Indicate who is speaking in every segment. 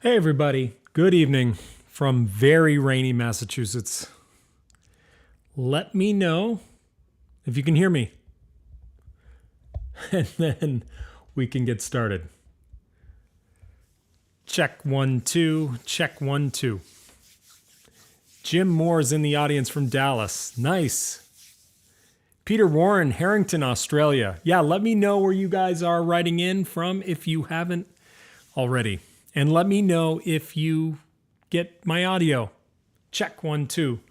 Speaker 1: Hey everybody, good evening from very rainy Massachusetts. Let me know if you can hear me, and then we can get started. Check 1 2, check 1 2. Jim Moore's in the audience from Dallas. Nice. Peter Warren, Harrington, Australia. Yeah, let me know where you guys are writing in from if you haven't already. And let me know if you get my audio. Check 1 2.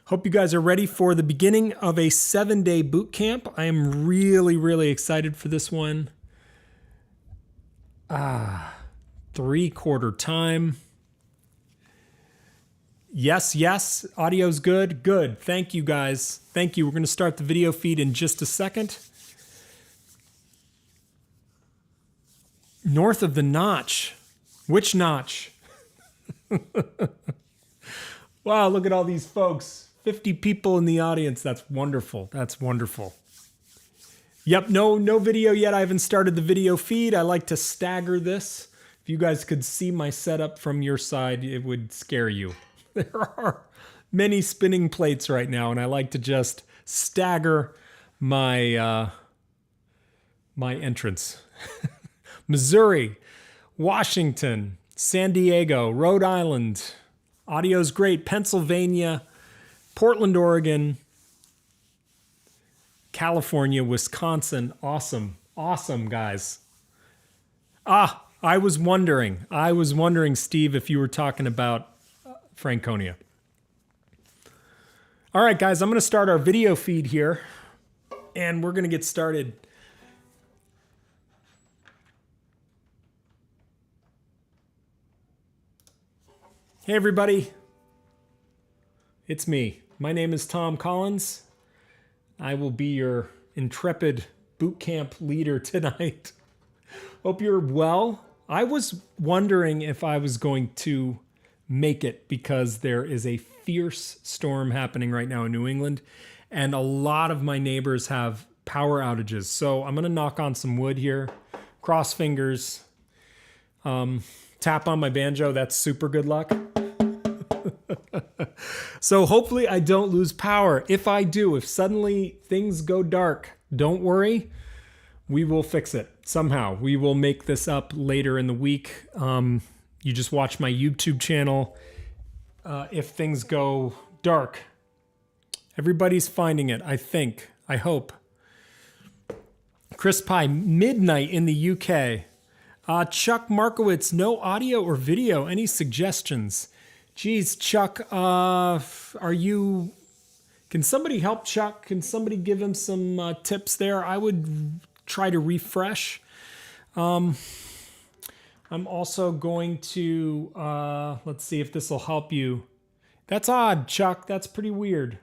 Speaker 1: Hope you guys are ready for the beginning of a 7-day boot camp. I am really excited for this one. 3/4 time. Yes, audio's good. Good. Thank you guys. Thank you. We're going to start the video feed in just a second. North of the notch. Which notch? Wow, look at all these folks. 50 people in the audience. That's wonderful. That's wonderful. Yep, no video yet. I haven't started the video feed. I like to stagger this. If you guys could see my setup from your side, it would scare you. There are many spinning plates right now, and I like to just stagger my my entrance. Missouri, Washington, San Diego, Rhode Island. Audio's great. Pennsylvania, Portland, Oregon, California, Wisconsin. Awesome. Awesome, guys. I was wondering, Steve, if you were talking about Franconia. All right, guys, I'm going to start our video feed here, and we're going to get started. Hey, everybody. It's me. My name is Tom Collins. I will be your intrepid boot camp leader tonight. Hope you're well. I was wondering if I was going to make it because there is a fierce storm happening right now in New England, and a lot of my neighbors have power outages. So I'm going to knock on some wood here, cross fingers, tap on my banjo. That's super good luck. So hopefully I don't lose power. If I do, if suddenly things go dark, don't worry. We will fix it somehow. We will make this up later in the week. You just watch my YouTube channel. If things go dark, everybody's finding it, I think. I hope. Chris Pye, midnight in the UK. Chuck Markowitz, no audio or video. Any suggestions? Geez, Chuck, can somebody help Chuck? Can somebody give him some tips there? I would try to refresh. I'm also going to, let's see if this will help you. That's odd, Chuck. That's pretty weird.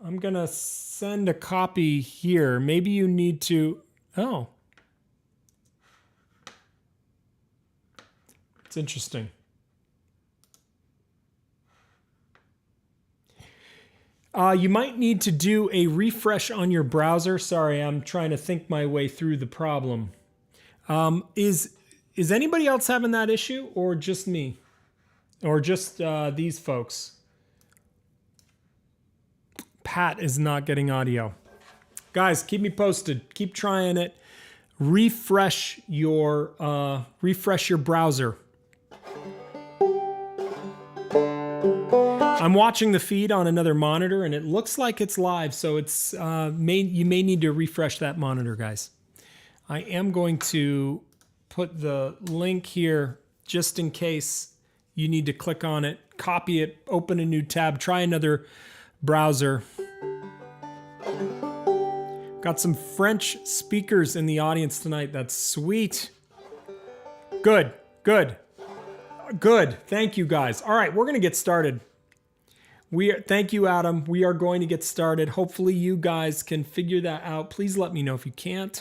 Speaker 1: I'm going to send a copy here. Maybe you need to, oh. It's interesting. You might need to do a refresh on your browser. Sorry, I'm trying to think my way through the problem. Is anybody else having that issue, or just me? Or just these folks? Pat is not getting audio. Guys, keep me posted. Keep trying it. Refresh your browser. I'm watching the feed on another monitor, and it looks like it's live, so it's you may need to refresh that monitor, guys. I am going to put the link here just in case you need to click on it, copy it, open a new tab, try another browser. Got some French speakers in the audience tonight. That's sweet. Good. Thank you, guys. All right, we're going to get started. Thank you, Adam. We are going to get started. Hopefully you guys can figure that out. Please let me know if you can't.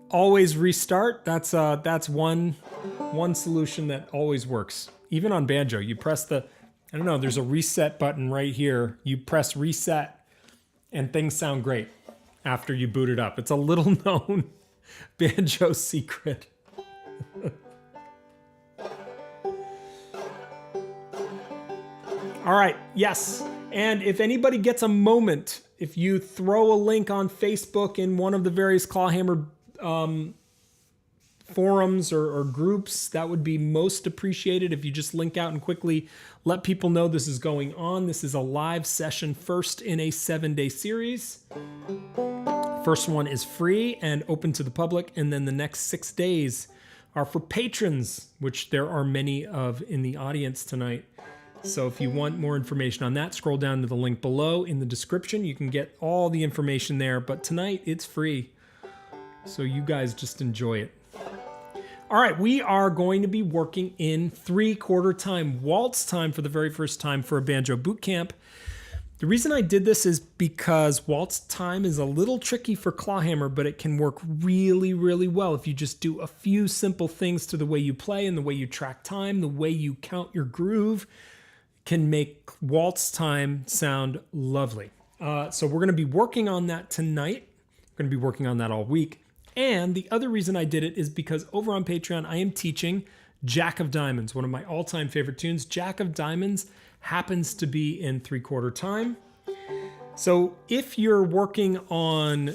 Speaker 1: Always restart. That's one solution that always works. Even on banjo, you press there's a reset button right here. You press reset and things sound great after you boot it up. It's a little known banjo secret. All right, yes. And if anybody gets a moment, if you throw a link on Facebook in one of the various Clawhammer forums or groups, that would be most appreciated. If you just link out and quickly let people know this is going on. This is a live session, first in a 7-day series. First one is free and open to the public, and then the next 6 days are for patrons, which there are many of in the audience tonight. So if you want more information on that, scroll down to the link below in the description. You can get all the information there, but tonight it's free. So you guys just enjoy it. All right, we are going to be working in 3/4 time, waltz time for the very first time for a Banjo Boot Camp. The reason I did this is because waltz time is a little tricky for clawhammer, but it can work really, really well if you just do a few simple things to the way you play and the way you track time, the way you count your groove can make waltz time sound lovely. So we're going to be working on that tonight. We're going to be working on that all week. And the other reason I did it is because over on Patreon, I am teaching Jack of Diamonds, one of my all-time favorite tunes. Jack of Diamonds happens to be in 3/4 time. So if you're working on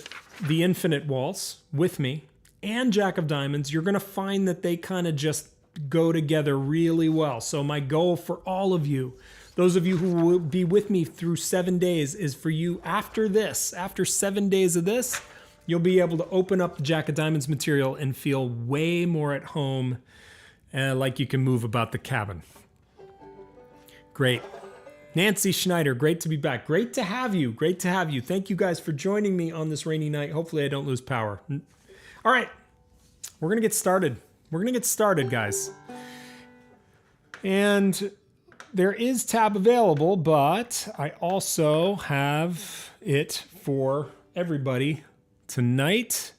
Speaker 1: the Infinite Waltz with me and Jack of Diamonds, you're going to find that they kind of just go together really well. So my goal for all of you, those of you who will be with me through 7 days, is for you after this, after 7 days of this, you'll be able to open up the Jack of Diamonds material and feel way more at home, like you can move about the cabin. Great. Nancy Schneider, great to be back. Great to have you. Great to have you. Thank you guys for joining me on this rainy night. Hopefully I don't lose power. All right, we're going to get started. We're going to get started, guys. And there is tab available, but I also have it for everybody tonight.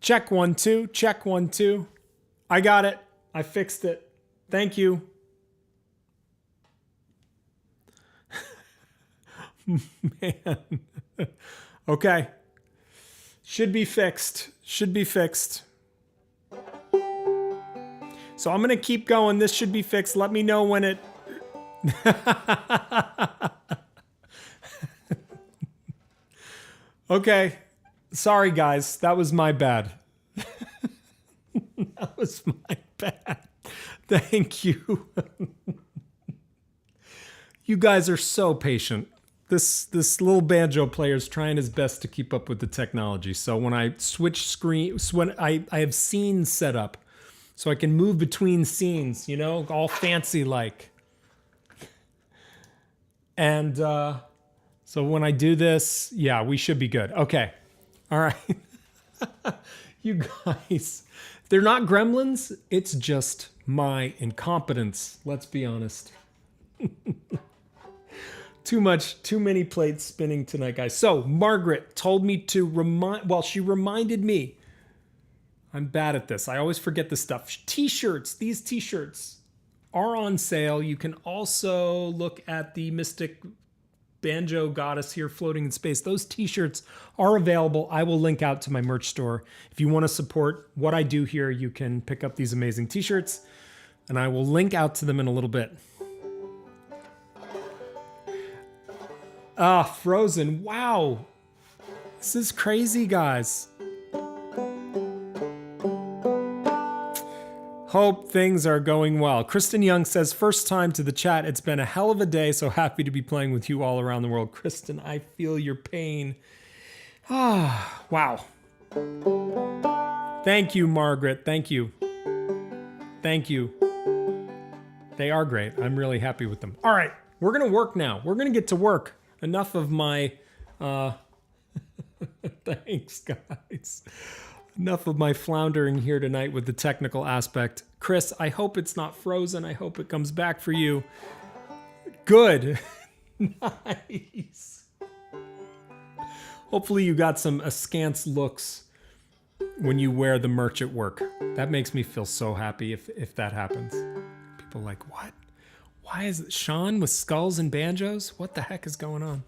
Speaker 1: Check 1 2, check 1 2. I got it. I fixed it. Thank you. Man. Okay. Should be fixed. Should be fixed. So I'm going to keep going. This should be fixed. Let me know when it... Okay. Sorry, guys. That was my bad. That was my bad. Thank you. You guys are so patient. This little banjo player is trying his best to keep up with the technology. So when I switch screens, when I have scenes set up, so I can move between scenes, you know, all fancy like. And so when I do this, yeah, we should be good. Okay. All right. You guys, they're not gremlins. It's just my incompetence. Let's be honest. Too many plates spinning tonight, guys. So Margaret told me to she reminded me. I'm bad at this. I always forget this stuff. T-shirts, these t-shirts are on sale. You can also look at the Mystic Banjo Goddess here floating in space. Those t-shirts are available. I will link out to my merch store. If you want to support what I do here, you can pick up these amazing t-shirts, and I will link out to them in a little bit. Ah, Frozen. Wow. This is crazy, guys. Hope things are going well. Kristen Young says, first time to the chat. It's been a hell of a day. So happy to be playing with you all around the world. Kristen, I feel your pain. Ah, wow. Thank you, Margaret. Thank you. Thank you. They are great. I'm really happy with them. All right, we're going to work now. We're going to get to work. Enough of my... Thanks, guys. Enough of my floundering here tonight with the technical aspect. Chris, I hope it's not frozen. I hope it comes back for you. Good. Nice. Hopefully you got some askance looks when you wear the merch at work. That makes me feel so happy if that happens. People are like, what? Why is it Sean with skulls and banjos? What the heck is going on?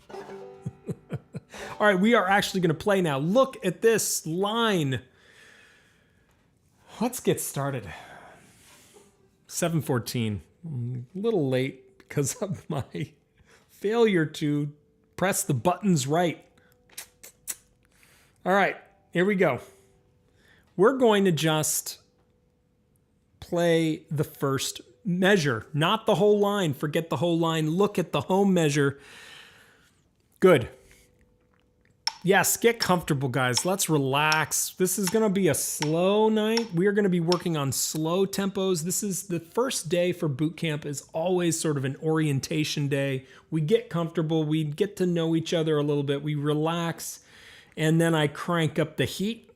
Speaker 1: All right, we are actually going to play now. Look at this line. Let's get started. 7:14. A little late because of my failure to press the buttons right. All right, here we go. We're going to just play the first measure, not the whole line. Forget the whole line. Look at the home measure. Good. Yes, get comfortable, guys. Let's relax. This is going to be a slow night. We are going to be working on slow tempos. This is the first day for boot camp is always sort of an orientation day. We get comfortable. We get to know each other a little bit. We relax. And then I crank up the heat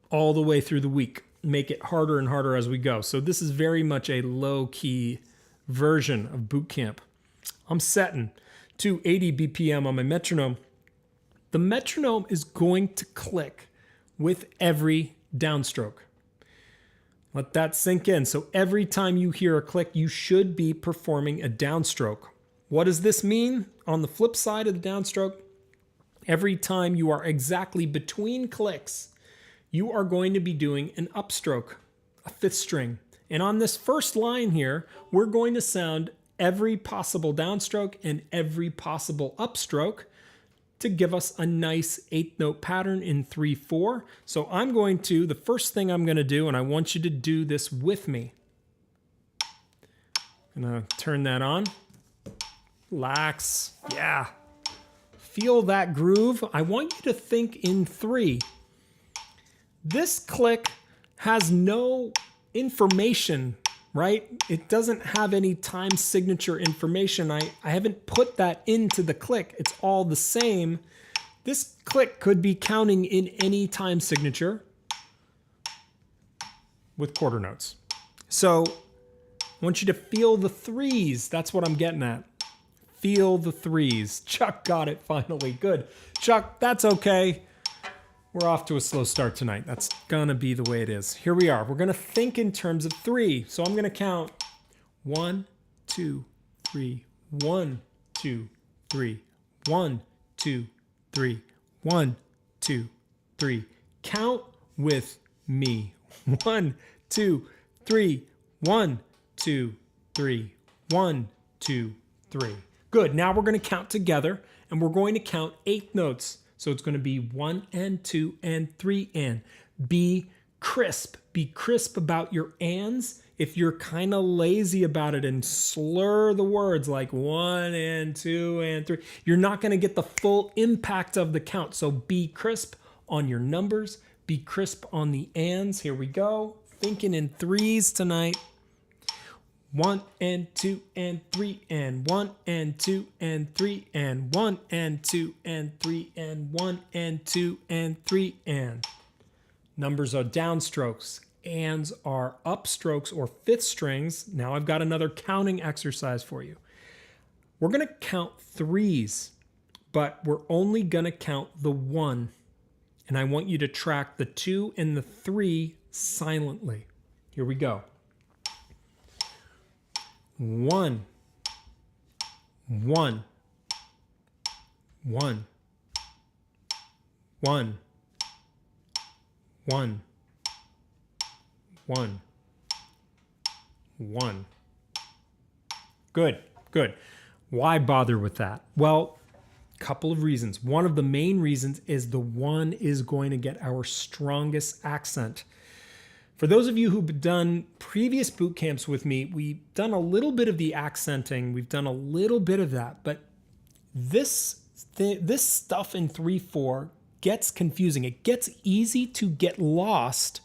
Speaker 1: all the way through the week. Make it harder and harder as we go. So this is very much a low-key version of boot camp. I'm setting to 80 BPM on my metronome. The metronome is going to click with every downstroke. Let that sink in. So every time you hear a click, you should be performing a downstroke. What does this mean? On the flip side of the downstroke, every time you are exactly between clicks, you are going to be doing an upstroke, a fifth string. And on this first line here, we're going to sound every possible downstroke and every possible upstroke to give us a nice 8-note pattern in 3/4. So I'm going to, the first thing I'm going to do, and I want you to do this with me. I'm going to turn that on. Relax. Yeah. Feel that groove. I want you to think in 3. This click has no information, right? It doesn't have any time signature information. I haven't put that into the click. It's all the same. This click could be counting in any time signature with quarter notes. So I want you to feel the 3s. That's what I'm getting at. Feel the 3s. Chuck got it finally. Good. Chuck, that's okay. We're off to a slow start tonight. That's gonna be the way it is. Here we are. We're gonna think in terms of 3. So I'm gonna count 1, 2, 3, 1, 2, 3, 1, 2, 3, 1, 2, 3. Count with me. 1, 2, 3, 1, 2, 3, 1, 2, 3. Good. Now we're gonna count together and we're going to count 8 notes. So it's going to be 1 and 2 and 3 and. Be crisp. Be crisp about your ands. If you're kind of lazy about it and slur the words like 1 and 2 and 3, you're not going to get the full impact of the count. So be crisp on your numbers. Be crisp on the ands. Here we go. Thinking in 3s tonight. 1 and 2 and 3 and 1 and 2 and 3 and 1 and 2 and 3 and 1 and 2 and 3 and. Numbers are downstrokes. Ands are upstrokes or fifth strings. Now I've got another counting exercise for you. We're going to count 3s, but we're only going to count the 1. And I want you to track the 2 and the 3 silently. Here we go. 1, 1, 1, 1, 1, 1, 1. Good, good. Why bother with that? Well, a couple of reasons. One of the main reasons is the 1 is going to get our strongest accent. For those of you who've done previous boot camps with me, we've done a little bit of the accenting. We've done a little bit of that, but this stuff in 3/4 gets confusing. It gets easy to get lost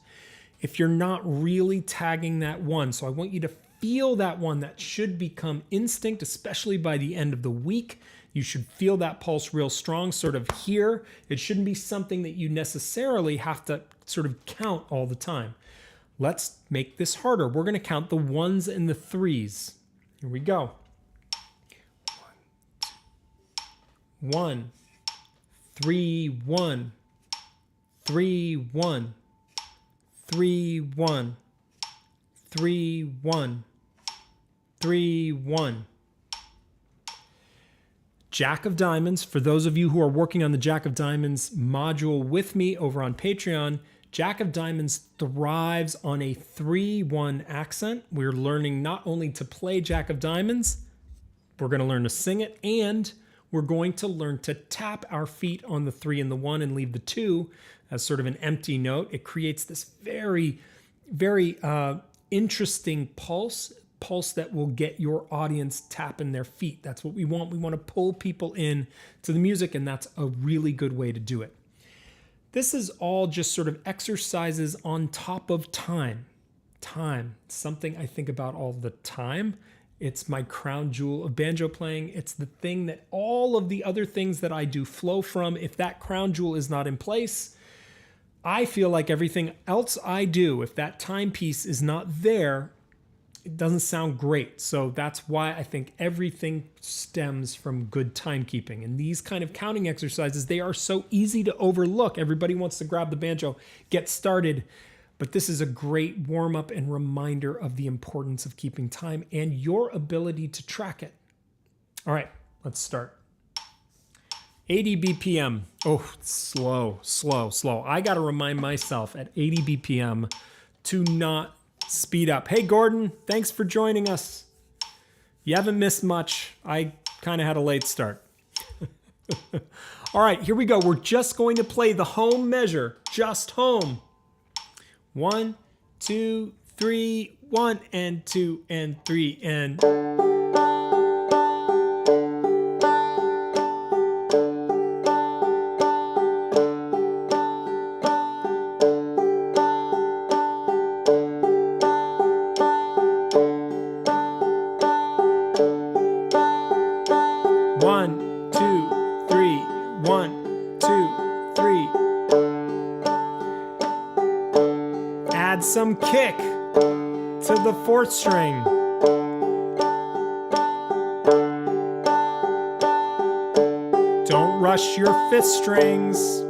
Speaker 1: if you're not really tagging that one. So I want you to feel that one. That should become instinct, especially by the end of the week. You should feel that pulse real strong, sort of here. It shouldn't be something that you necessarily have to sort of count all the time. Let's make this harder. We're going to count the ones and the threes. Here we go. 1, 3, 1, 3, 1, 3, 1, 3, 1, 3, 1. Jack of Diamonds, for those of you who are working on the Jack of Diamonds module with me over on Patreon, Jack of Diamonds thrives on a 3-1 accent. We're learning not only to play Jack of Diamonds, we're going to learn to sing it, and we're going to learn to tap our feet on the 3 and the 1 and leave the 2 as sort of an empty note. It creates this very, very interesting pulse that will get your audience tapping their feet. That's what we want. We want to pull people in to the music, and that's a really good way to do it. This is all just sort of exercises on top of time. Time, something I think about all the time. It's my crown jewel of banjo playing. It's the thing that all of the other things that I do flow from. If that crown jewel is not in place, I feel like everything else I do, if that timepiece is not there, it doesn't sound great. So that's why I think everything stems from good timekeeping. And these kind of counting exercises, they are so easy to overlook. Everybody wants to grab the banjo, get started. But this is a great warm-up and reminder of the importance of keeping time and your ability to track it. All right, let's start. 80 BPM. Oh, slow, slow, slow. I got to remind myself at 80 BPM to not speed up. Hey, Gordon, thanks for joining us. You haven't missed much. I kind of had a late start. All right, here we go. We're just going to play the home measure, just home. 1, 2, 3, 1 and 2 and 3 and... Some kick to the 4th string. Don't rush your 5th strings.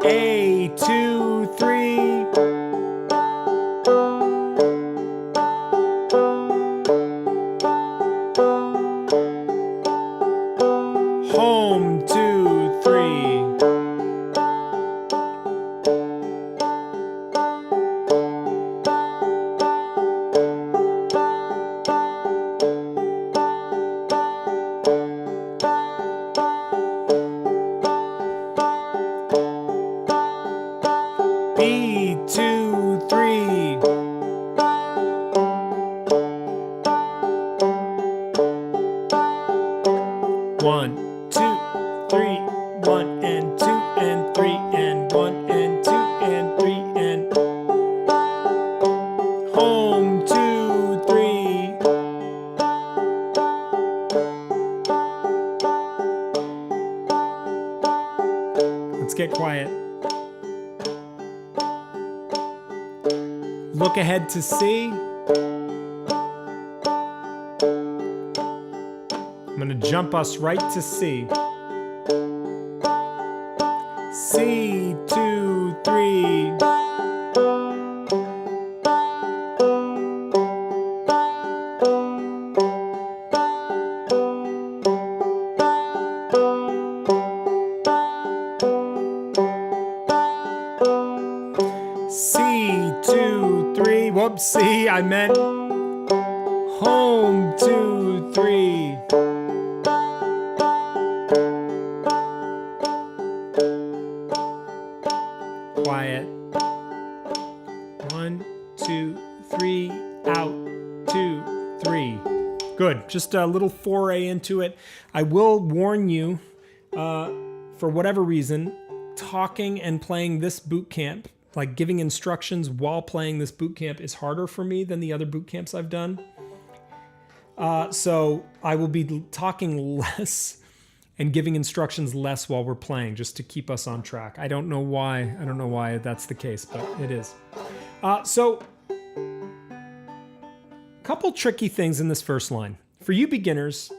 Speaker 1: A, 2, 3. Home, 2, 3. B, 2, 3. One, 2, 3, 1 and 2 and 3 and 1 and 2 and 3 and home, 2, 3. Let's get quiet. Look ahead to C. I'm going to jump us right to C. C, 2, 3. C, 2, 3. Whoops, C, I meant home, 2, 3. Quiet. 1, 2, 3, out, 2, 3. Good. just a little foray into it. I will warn you, for whatever reason, talking and playing this boot camp, like giving instructions while playing this boot camp, is harder for me than the other boot camps I've done. So I will be talking less and giving instructions less while we're playing, just to keep us on track. I don't know why. I don't know why that's the case, but it is. So a couple tricky things in this first line. For you beginners,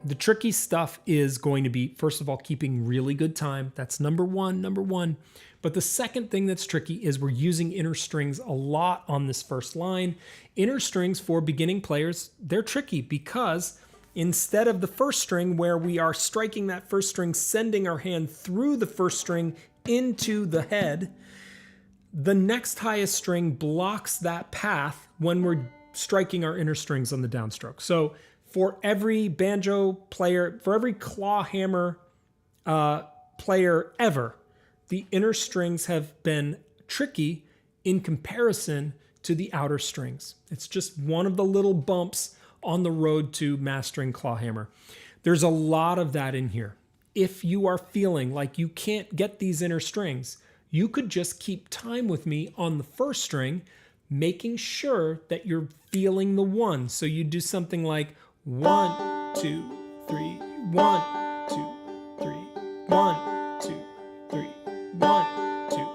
Speaker 1: the tricky stuff is going to be, first of all, keeping really good time. That's number one. But the second thing that's tricky is we're using inner strings a lot on this first line. Inner strings for beginning players, they're tricky because instead of the first string where we are striking that first string, sending our hand through the first string into the head, the next highest string blocks that path when we're striking our inner strings on the downstroke. So for every banjo player, for every clawhammer player ever, the inner strings have been tricky in comparison to the outer strings. It's just one of the little bumps on the road to mastering clawhammer. There's a lot of that in here. If you are feeling like you can't get these inner strings, you could just keep time with me on the first string, making sure that you're feeling the one. So you do something like 1, 2, 3, 1, 2, 3, 1, 2, 3, 1, 2.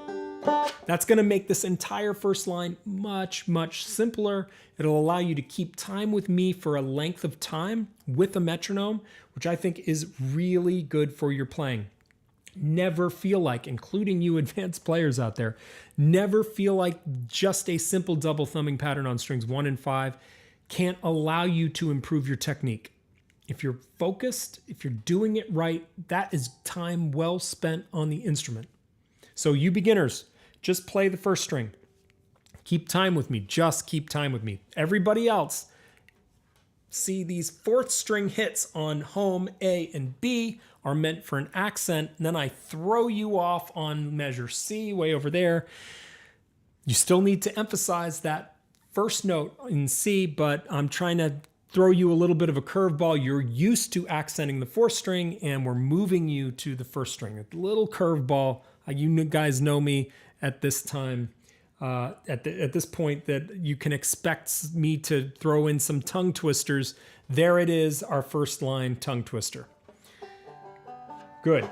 Speaker 1: That's going to make this entire first line much, much simpler. It'll allow you to keep time with me for a length of time with a metronome, which I think is really good for your playing. Never feel like, including you advanced players out there, never feel like just a simple double thumbing pattern on strings 1 and 5 can't allow you to improve your technique. If you're focused, if you're doing it right, that is time well spent on the instrument. So you beginners, just play the first string. Keep time with me. Just keep time with me. Everybody else, see, these fourth string hits on home A and B are meant for an accent. And then I throw you off on measure C way over there. You still need to emphasize that first note in C, but I'm trying to throw you a little bit of a curveball. You're used to accenting the fourth string, and we're moving you to the first string. A little curveball. You guys know me at this time, at this point, that you can expect me to throw in some tongue twisters. There it is, our first line tongue twister. Good.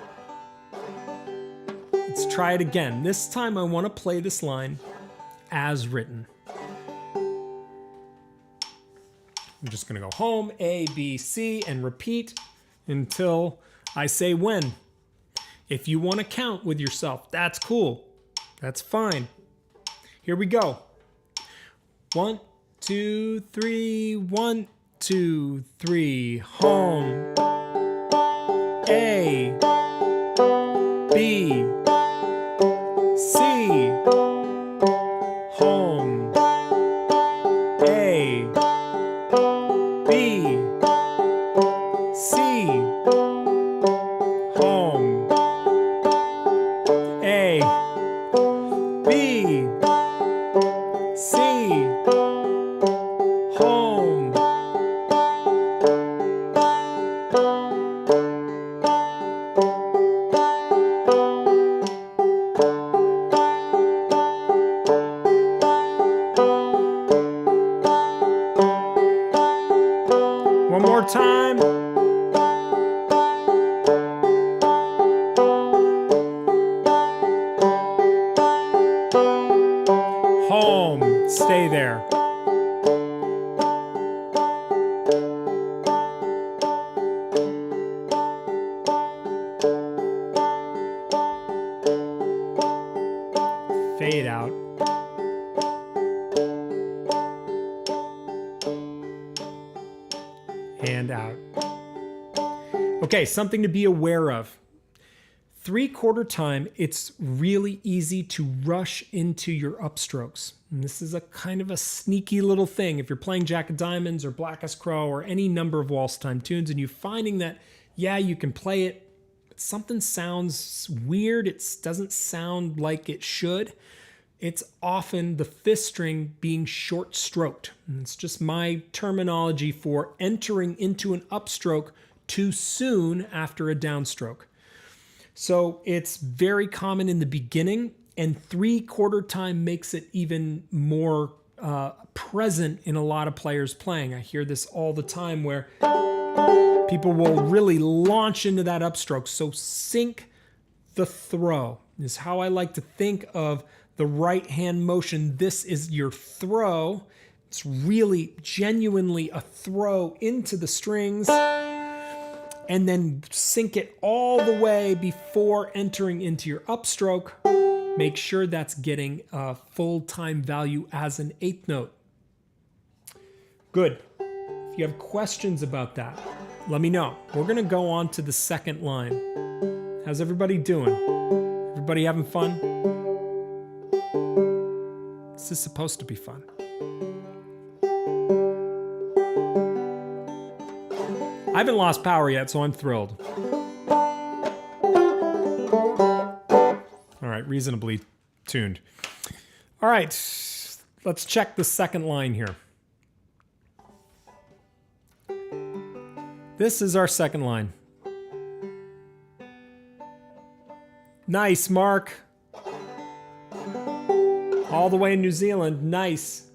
Speaker 1: Let's try it again. This time I want to play this line as written. I'm just going to go home, A, B, C, and repeat until I say when. If you want to count with yourself, that's cool. That's fine. Here we go. 1, 2, 3, 1, 2, 3, home. A, B, C, home. A, B, C, home. A, B, C, home. One more time. Home. Stay there. Fade out. And out. Okay, something to be aware of. 3/4 time, it's really easy to rush into your upstrokes. And this is a kind of a sneaky little thing. If you're playing Jack of Diamonds or Blackest Crow or any number of waltz time tunes and you're finding that, yeah, you can play it, but something sounds weird, it doesn't sound like it should, it's often the fifth string being short stroked. And it's just my terminology for entering into an upstroke too soon after a downstroke. So it's very common in the beginning, and 3/4 time makes it even more present in a lot of players playing. I hear this all the time where people will really launch into that upstroke. So sync the throw is how I like to think of the right hand motion. This is your throw. It's really genuinely a throw into the strings, and then sync it all the way before entering into your upstroke. Make sure that's getting a full time value as an eighth note. Good. If you have questions about that, let me know. We're going to go on to the second line. How's everybody doing? Everybody having fun? This is supposed to be fun. I haven't lost power yet, so I'm thrilled. All right, reasonably tuned. All right, let's check the second line here. This is our second line. Nice, Mark. All the way in New Zealand, nice.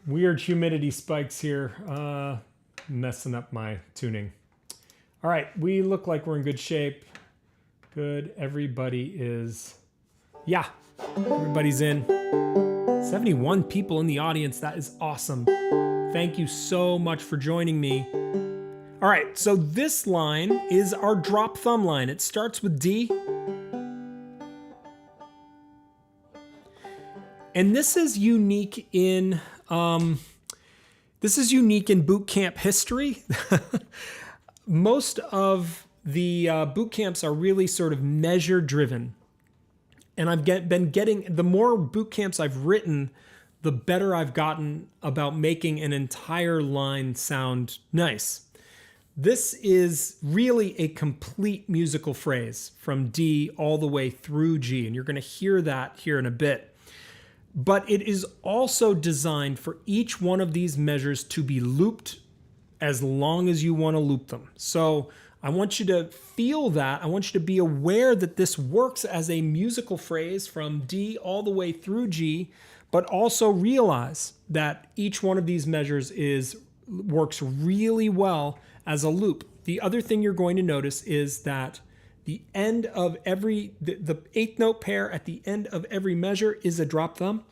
Speaker 1: Weird humidity spikes here, messing up my tuning. All right, we look like we're in good shape. Good, everybody is, yeah, everybody's in. 71 people in the audience, that is awesome. Thank you so much for joining me. All right, so this line is our drop thumb line. It starts with D. And this is unique in boot camp history. Most of the boot camps are really sort of measure driven. And I've been getting, the more boot camps I've written, the better I've gotten about making an entire line sound nice. This is really a complete musical phrase from D all the way through G, and you're going to hear that here in a bit. But it is also designed for each one of these measures to be looped as long as you want to loop them. So I want you to feel that. I want you to be aware that this works as a musical phrase from D all the way through G, but also realize that each one of these measures works really well as a loop. The other thing you're going to notice is that the end of the eighth note pair at the end of every measure is a drop thumb.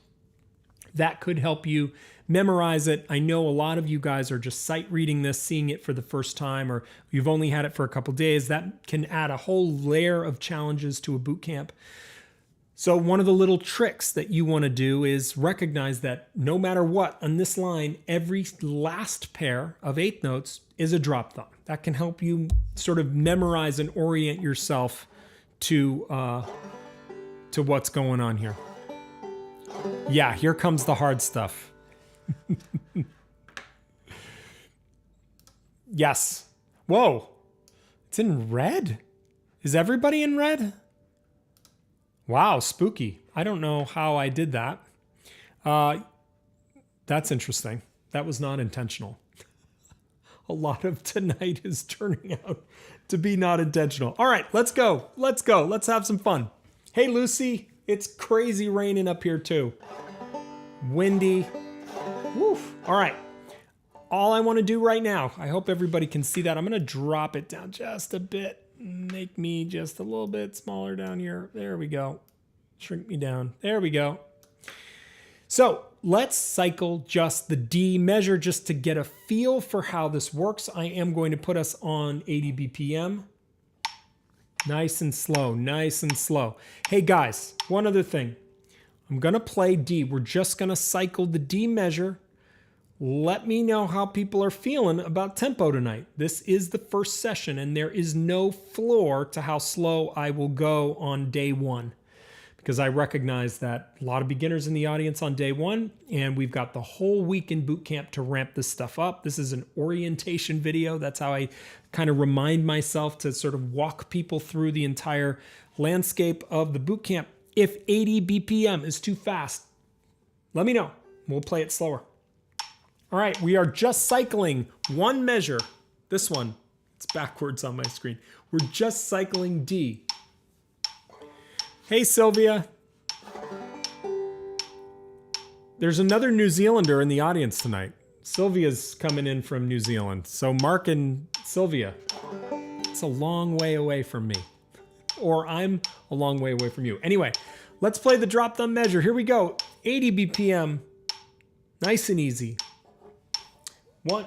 Speaker 1: That could help you memorize it. I know a lot of you guys are just sight reading this, seeing it for the first time, or you've only had it for a couple days. That can add a whole layer of challenges to a boot camp. So one of the little tricks that you want to do is recognize that no matter what on this line, every last pair of eighth notes is a drop thumb. That can help you sort of memorize and orient yourself to what's going on here. Yeah, here comes the hard stuff. Yes. Whoa. It's in red? Is everybody in red? Wow, spooky. I don't know how I did that. That's interesting. That was not intentional. A lot of tonight is turning out to be not intentional. All right, let's go. Let's go. Let's have some fun. Hey, Lucy, it's crazy raining up here too. Windy. Woof. All right. All I want to do right now, I hope everybody can see that. I'm going to drop it down just a bit. Make me just a little bit smaller down here. There we go. Shrink me down. There we go. So let's cycle just the D measure just to get a feel for how this works. I am going to put us on 80 BPM. Nice and slow, nice and slow. Hey guys, one other thing. I'm going to play D. We're just going to cycle the D measure. Let me know how people are feeling about tempo tonight. This is the first session, and there is no floor to how slow I will go on day one. because I recognize that a lot of beginners in the audience on day one, and we've got the whole week in boot camp to ramp this stuff up. This is an orientation video. That's how I kind of remind myself to sort of walk people through the entire landscape of the boot camp. If 80 BPM is too fast, let me know. We'll play it slower. All right, we are just cycling one measure. This one, it's backwards on my screen. We're just cycling D. Hey, Sylvia. There's another New Zealander in the audience tonight. Sylvia's coming in from New Zealand. So Mark and Sylvia, it's a long way away from me. Or I'm a long way away from you. Anyway, let's play the drop thumb measure. Here we go. 80 BPM. Nice and easy. 1,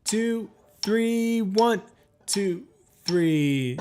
Speaker 1: 2, 3. 1, 2, 3.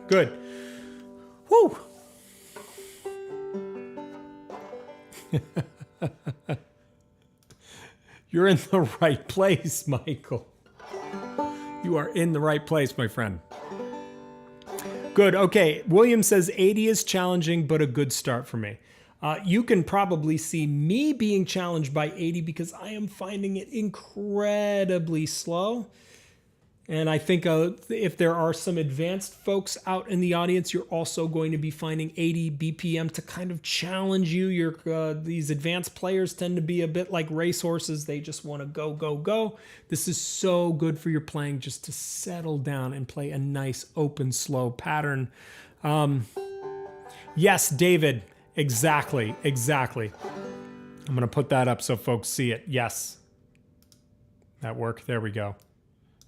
Speaker 1: Good. Woo! You're in the right place, Michael. You are in the right place, my friend. Good. Okay. William says 80 is challenging, but a good start for me. You can probably see me being challenged by 80 because I am finding it incredibly slow. And I think if there are some advanced folks out in the audience, you're also going to be finding 80 BPM to kind of challenge you. These advanced players tend to be a bit like racehorses. They just want to go, go, go. This is so good for your playing, just to settle down and play a nice, open, slow pattern. Yes, David, exactly. I'm going to put that up so folks see it. Yes. That worked. There we go.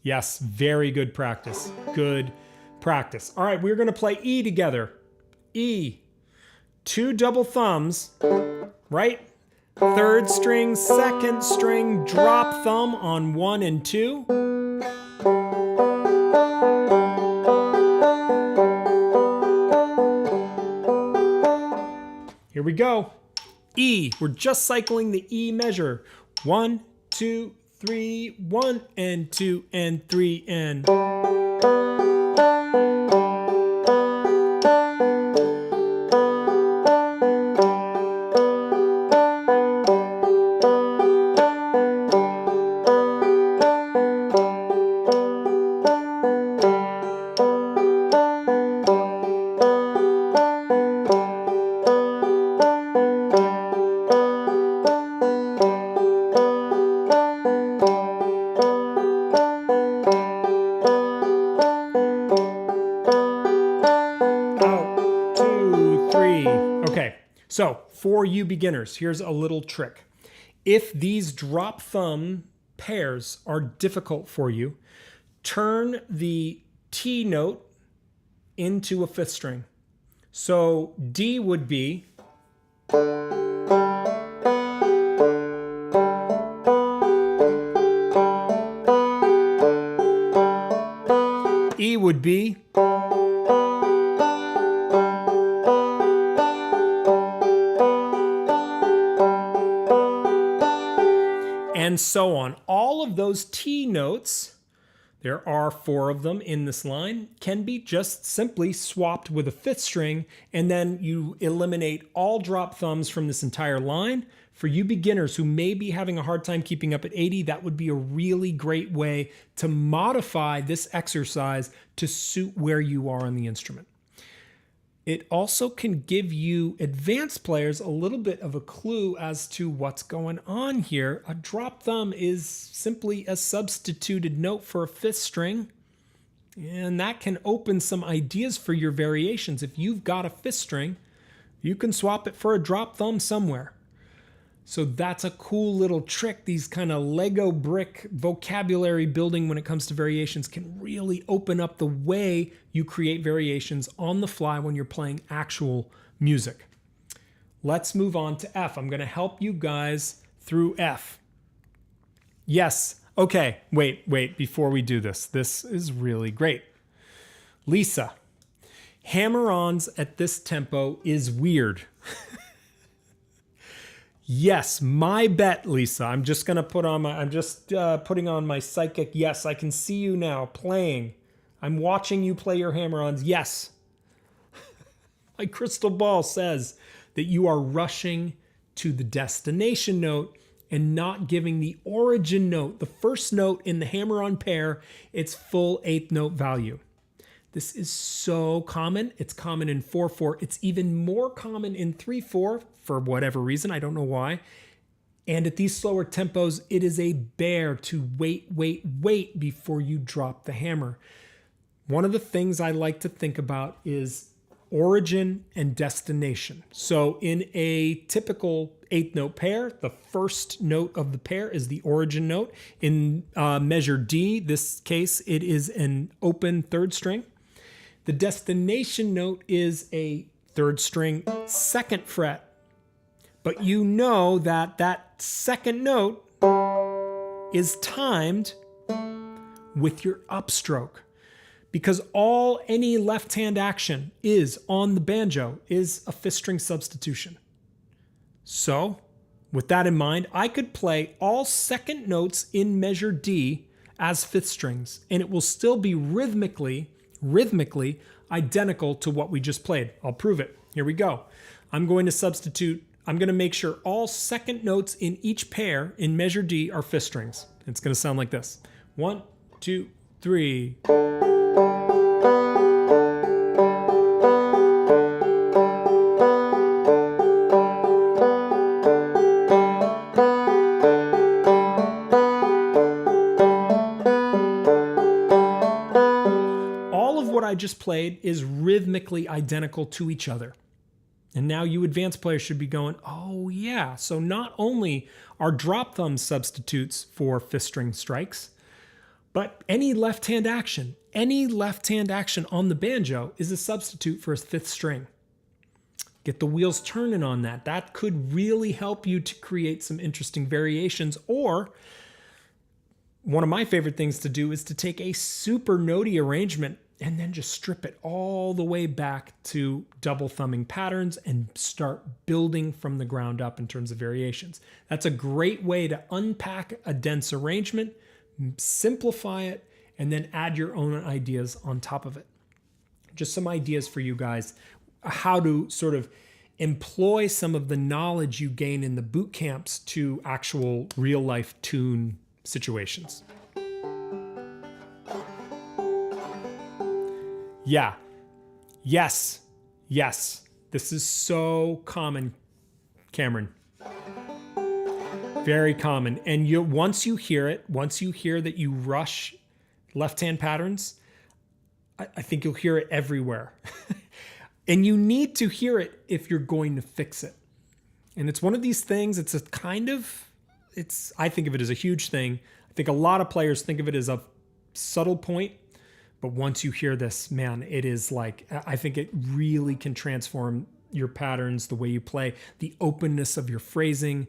Speaker 1: Yes, very good practice. Good practice. All right, we're going to play E together. E. 2 double thumbs, right? 3rd string, 2nd string, drop thumb on 1 and 2. Here we go. E. We're just cycling the E measure. 1, 2, 3, 1 and 2 and 3 and. So for you beginners, here's a little trick. If these drop thumb pairs are difficult for you, turn the T note into a 5th string. So D would be E would be and so on. All of those T notes, there are 4 of them in this line, can be just simply swapped with a 5th string, and then you eliminate all drop thumbs from this entire line. For you beginners who may be having a hard time keeping up at 80, that would be a really great way to modify this exercise to suit where you are on the instrument. It also can give you advanced players a little bit of a clue as to what's going on here. A drop thumb is simply a substituted note for a 5th string, and that can open some ideas for your variations. If you've got a 5th string, You can swap it for a drop thumb somewhere. So that's a cool little trick. These kind of Lego brick vocabulary building when it comes to variations can really open up the way you create variations on the fly when you're playing actual music. Let's move on to F. I'm going to help you guys through F. Yes. Okay. Wait. Before we do this, this is really great. Lisa, hammer-ons at this tempo is weird. Yes, my bet, Lisa. I'm just gonna put on my. I'm just putting on my psychic. Yes, I can see you now playing. I'm watching you play your hammer-ons. Yes. My crystal ball says that you are rushing to the destination note and not giving the origin note, the first note in the hammer-on pair, its full eighth note value. This is so common. It's common in 4/4. It's even more common in 3/4 for whatever reason. I don't know why. And at these slower tempos, it is a bear to wait before you drop the hammer. One of the things I like to think about is origin and destination. So in a typical eighth note pair, the first note of the pair is the origin note. In measure D, this case, it is an open third string. The destination note is a third string second fret. But you know that that second note is timed with your upstroke, because any left hand action is on the banjo is a fifth string substitution. So with that in mind, I could play all second notes in measure D as fifth strings, and it will still be rhythmically identical to what we just played. I'll prove it. Here we go. I'm going to make sure all second notes in each pair in measure D are fifth strings. It's going to sound like this. 1, 2, 3. I just played is rhythmically identical to each other. And now you advanced players should be going, oh yeah. So not only are drop thumbs substitutes for fifth string strikes, but any left-hand action on the banjo is a substitute for a fifth string. Get the wheels turning on that. That could really help you to create some interesting variations. Or one of my favorite things to do is to take a super notey arrangement and then just strip it all the way back to double thumbing patterns and start building from the ground up in terms of variations. That's a great way to unpack a dense arrangement, simplify it, and then add your own ideas on top of it. Just some ideas for you guys, how to sort of employ some of the knowledge you gain in the boot camps to actual real life tune situations. Yeah. Yes. This is so common, Cameron. Very common. And once you hear that you rush left-hand patterns, I think you'll hear it everywhere. And you need to hear it if you're going to fix it. And it's one of these things, I think of it as a huge thing. I think a lot of players think of it as a subtle point. But once you hear this, man, it is like, I think it really can transform your patterns, the way you play, the openness of your phrasing.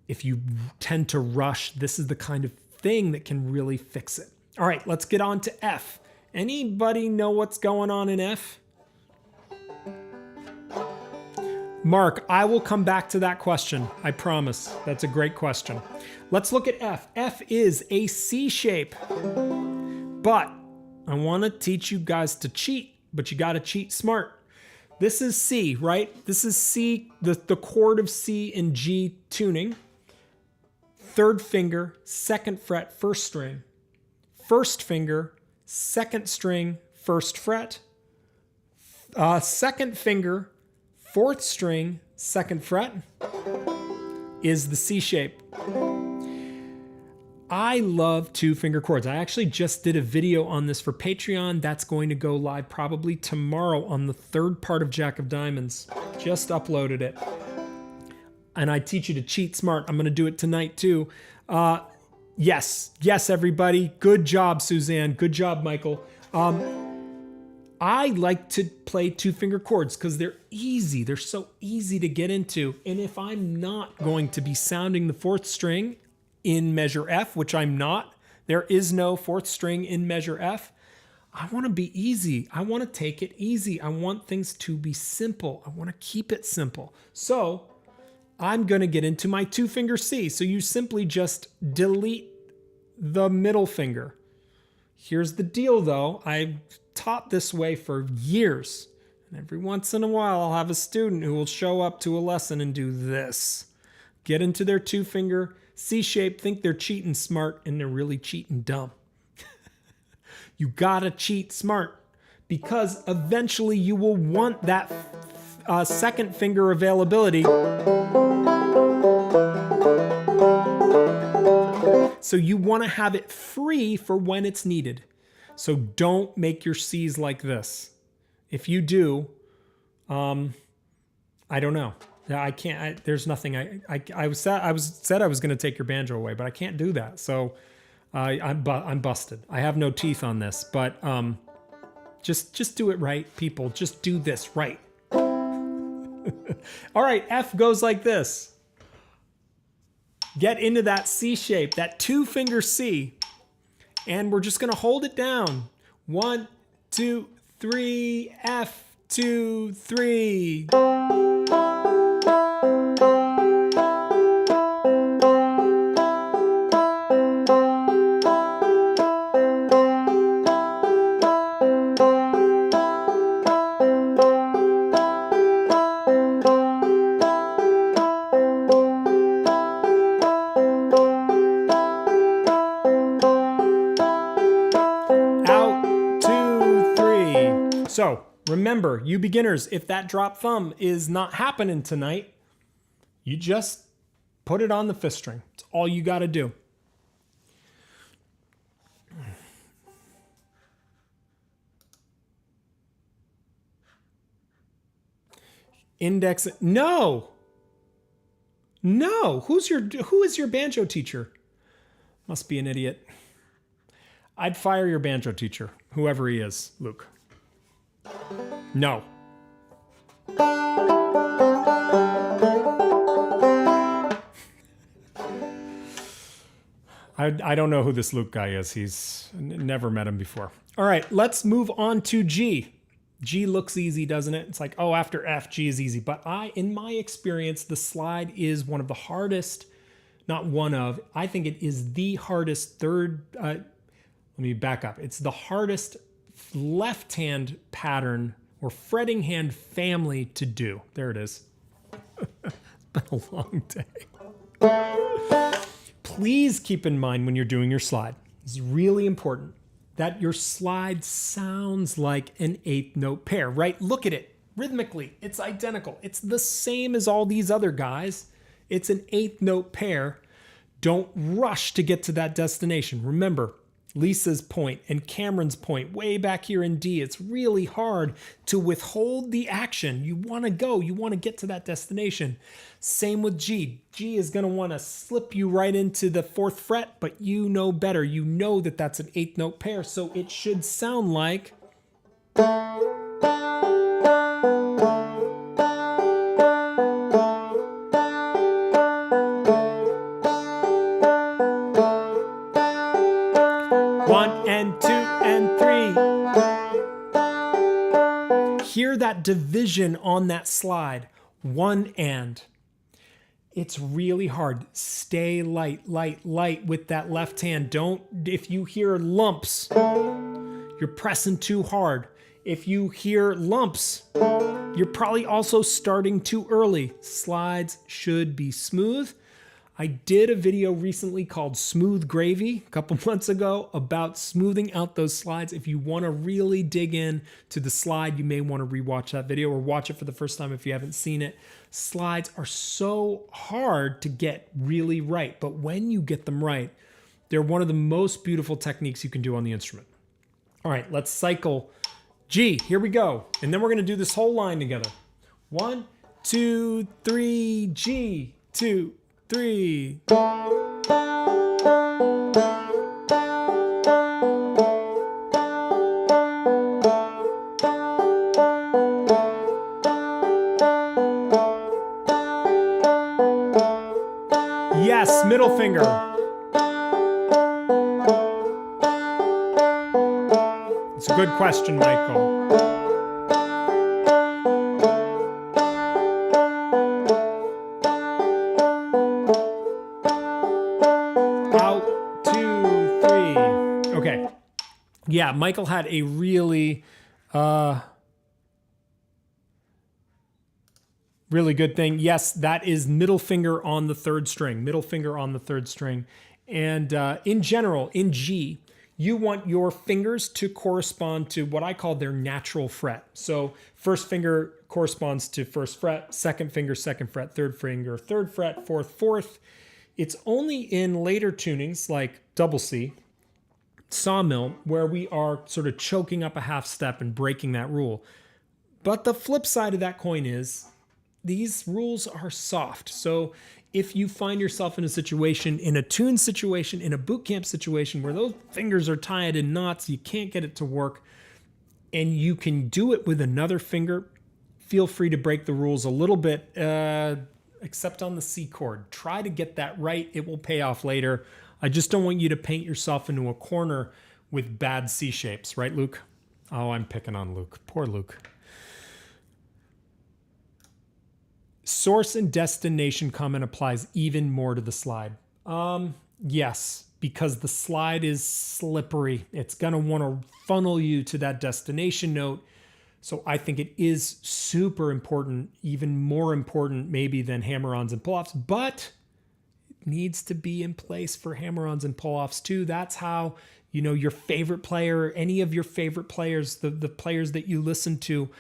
Speaker 1: If you tend to rush, this is the kind of thing that can really fix it. All right, let's get on to F. Anybody know what's going on in F? Mark, I will come back to that question. I promise. That's a great question. Let's look at F. F is a C shape, but I want to teach you guys to cheat, but you got to cheat smart. This is C, right? This is C, the chord of C in G tuning. Third finger, second fret, first string. First finger, second string, first fret. Second finger, fourth string, second fret is the C shape. I love 2-finger chords. I actually just did a video on this for Patreon. That's going to go live probably tomorrow on the 3rd part of Jack of Diamonds. Just uploaded it. And I teach you to cheat smart. I'm going to do it tonight too. Yes, everybody. Good job, Suzanne. Good job, Michael. I like to play 2-finger chords because they're easy. They're so easy to get into. And if I'm not going to be sounding the 4th string in measure F, which I'm not, there is no 4th string in measure F. I want to be easy. I want to take it easy. I want things to be simple. I want to keep it simple. So I'm going to get into my 2-finger C. So you simply just delete the middle finger. Here's the deal though. I've taught this way for years. And every once in a while, I'll have a student who will show up to a lesson and do this. Get into their 2-finger C shape, think they're cheating smart, and they're really cheating dumb. You gotta cheat smart because eventually you will want that 2nd finger availability. So you want to have it free for when it's needed. So don't make your C's like this. If you do, I don't know. I can't. There's nothing. I said I was going to take your banjo away, but I can't do that. So I'm busted. I have no teeth on this. But just do it right, people. Just do this right. All right, F goes like this. Get into that C shape, that 2-finger C, and we're just going to hold it down. 1, 2, 3, F, 2, 3. So remember, you beginners, if that drop thumb is not happening tonight, you just put it on the 5th string. It's all you got to do. Index. No. Who is your banjo teacher? Must be an idiot. I'd fire your banjo teacher, whoever he is, Luke. No. I don't know who this Luke guy is. He's never met him before. All right, let's move on to G. G looks easy, doesn't it? It's like, oh, after F, G is easy. But in my experience, the slide is one of the hardest, not one of, I think it is the hardest let me back up. It's the hardest left hand pattern or fretting hand family to do. There it is. It's been a long day. Please keep in mind when you're doing your slide, it's really important that your slide sounds like an 8th note pair, right? Look at it rhythmically. It's identical. It's the same as all these other guys. It's an 8th note pair. Don't rush to get to that destination. Remember, Lisa's point and Cameron's point way back here in D, it's really hard to withhold the action. You want to go, you want to get to that destination. Same with G. G is going to want to slip you right into the 4th fret, but you know better. You know that that's an 8th note pair, so it should sound like... Hear that division on that slide. 1 and. It's really hard. Stay light, light, light with that left hand. Don't, if you hear lumps, you're pressing too hard. If you hear lumps, you're probably also starting too early. Slides should be smooth. I did a video recently called Smooth Gravy a couple months ago about smoothing out those slides. If you want to really dig in to the slide, you may want to rewatch that video or watch it for the first time if you haven't seen it. Slides are so hard to get really right, but when you get them right, They're one of the most beautiful techniques you can do on the instrument. All right, let's cycle G. Here we go. And then we're going to do this whole line together. 1, 2, 3, G, 2, 3. Yes, middle finger. It's a good question, Michael. Out, 2, 3. Okay. Yeah, Michael had a really, really good thing. Yes, that is middle finger on the third string. Middle finger on the third string. And in general, in G, you want your fingers to correspond to what I call their natural fret. So first finger corresponds to first fret, second finger, second fret, third finger, third fret, fourth, fourth. It's only in later tunings like double C, sawmill, where we are sort of choking up a half step and breaking that rule. But the flip side of that coin is these rules are soft. So if you find yourself in a situation, in a tune situation, in a boot camp situation where those fingers are tied in knots, you can't get it to work, and you can do it with another finger, feel free to break the rules a little bit, except on the C chord. Try to get that right. It will pay off later. I just don't want you to paint yourself into a corner with bad C shapes, right, Luke? Oh, I'm picking on Luke. Poor Luke. Source and destination comment applies even more to the slide. Yes, because the slide is slippery. It's going to want to funnel you to that destination note. So I think it is super important, even more important maybe than hammer-ons and pull-offs, but it needs to be in place for hammer-ons and pull-offs too. That's how, you know, your favorite player, any of your favorite players, the players that you listen to,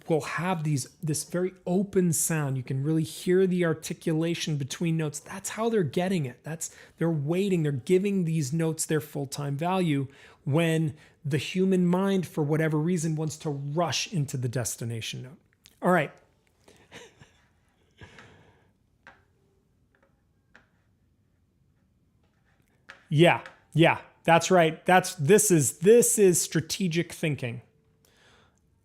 Speaker 1: will have this very open sound. You can really hear the articulation between notes. That's how they're getting it. They're waiting. They're giving these notes their full-time value when the human mind, for whatever reason, wants to rush into the destination note. All right. Yeah, that's right. This is strategic thinking.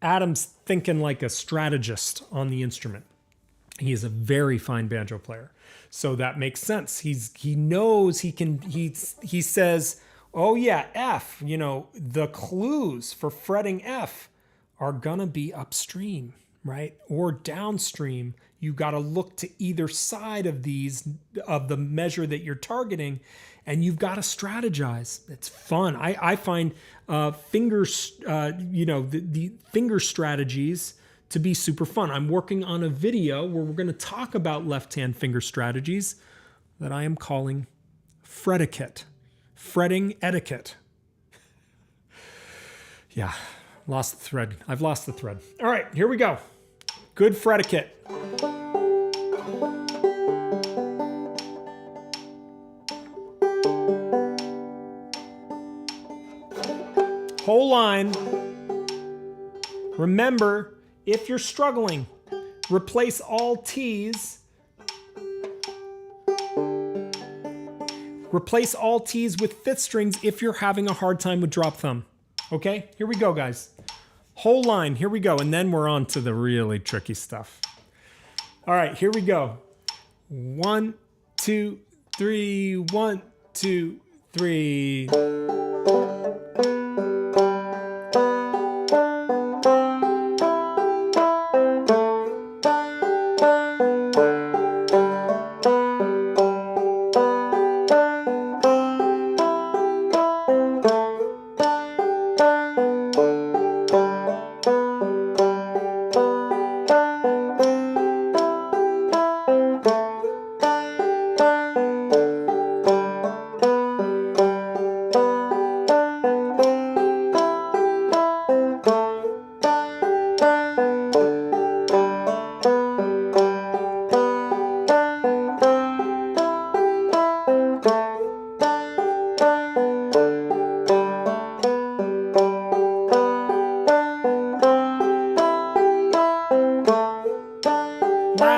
Speaker 1: Adam's thinking like a strategist on the instrument. He is a very fine banjo player. So that makes sense. He knows he says, oh yeah, F, you know, the clues for fretting F are gonna be upstream, right? Or downstream. You got to look to either side of the measure that you're targeting, and you've got to strategize. It's fun. I find the finger strategies to be super fun. I'm working on a video where we're going to talk about left-hand finger strategies that I am calling fretiquette, fretting etiquette. Yeah, lost the thread. I've lost the thread. All right, here we go. Good fretiquette. Whole line. Remember, if you're struggling, replace all T's. Replace all T's with fifth strings if you're having a hard time with drop thumb. Okay, here we go, guys. Whole line, here we go. And then we're on to the really tricky stuff. All right, here we go. 1, 2, 3, 1, 2, 3.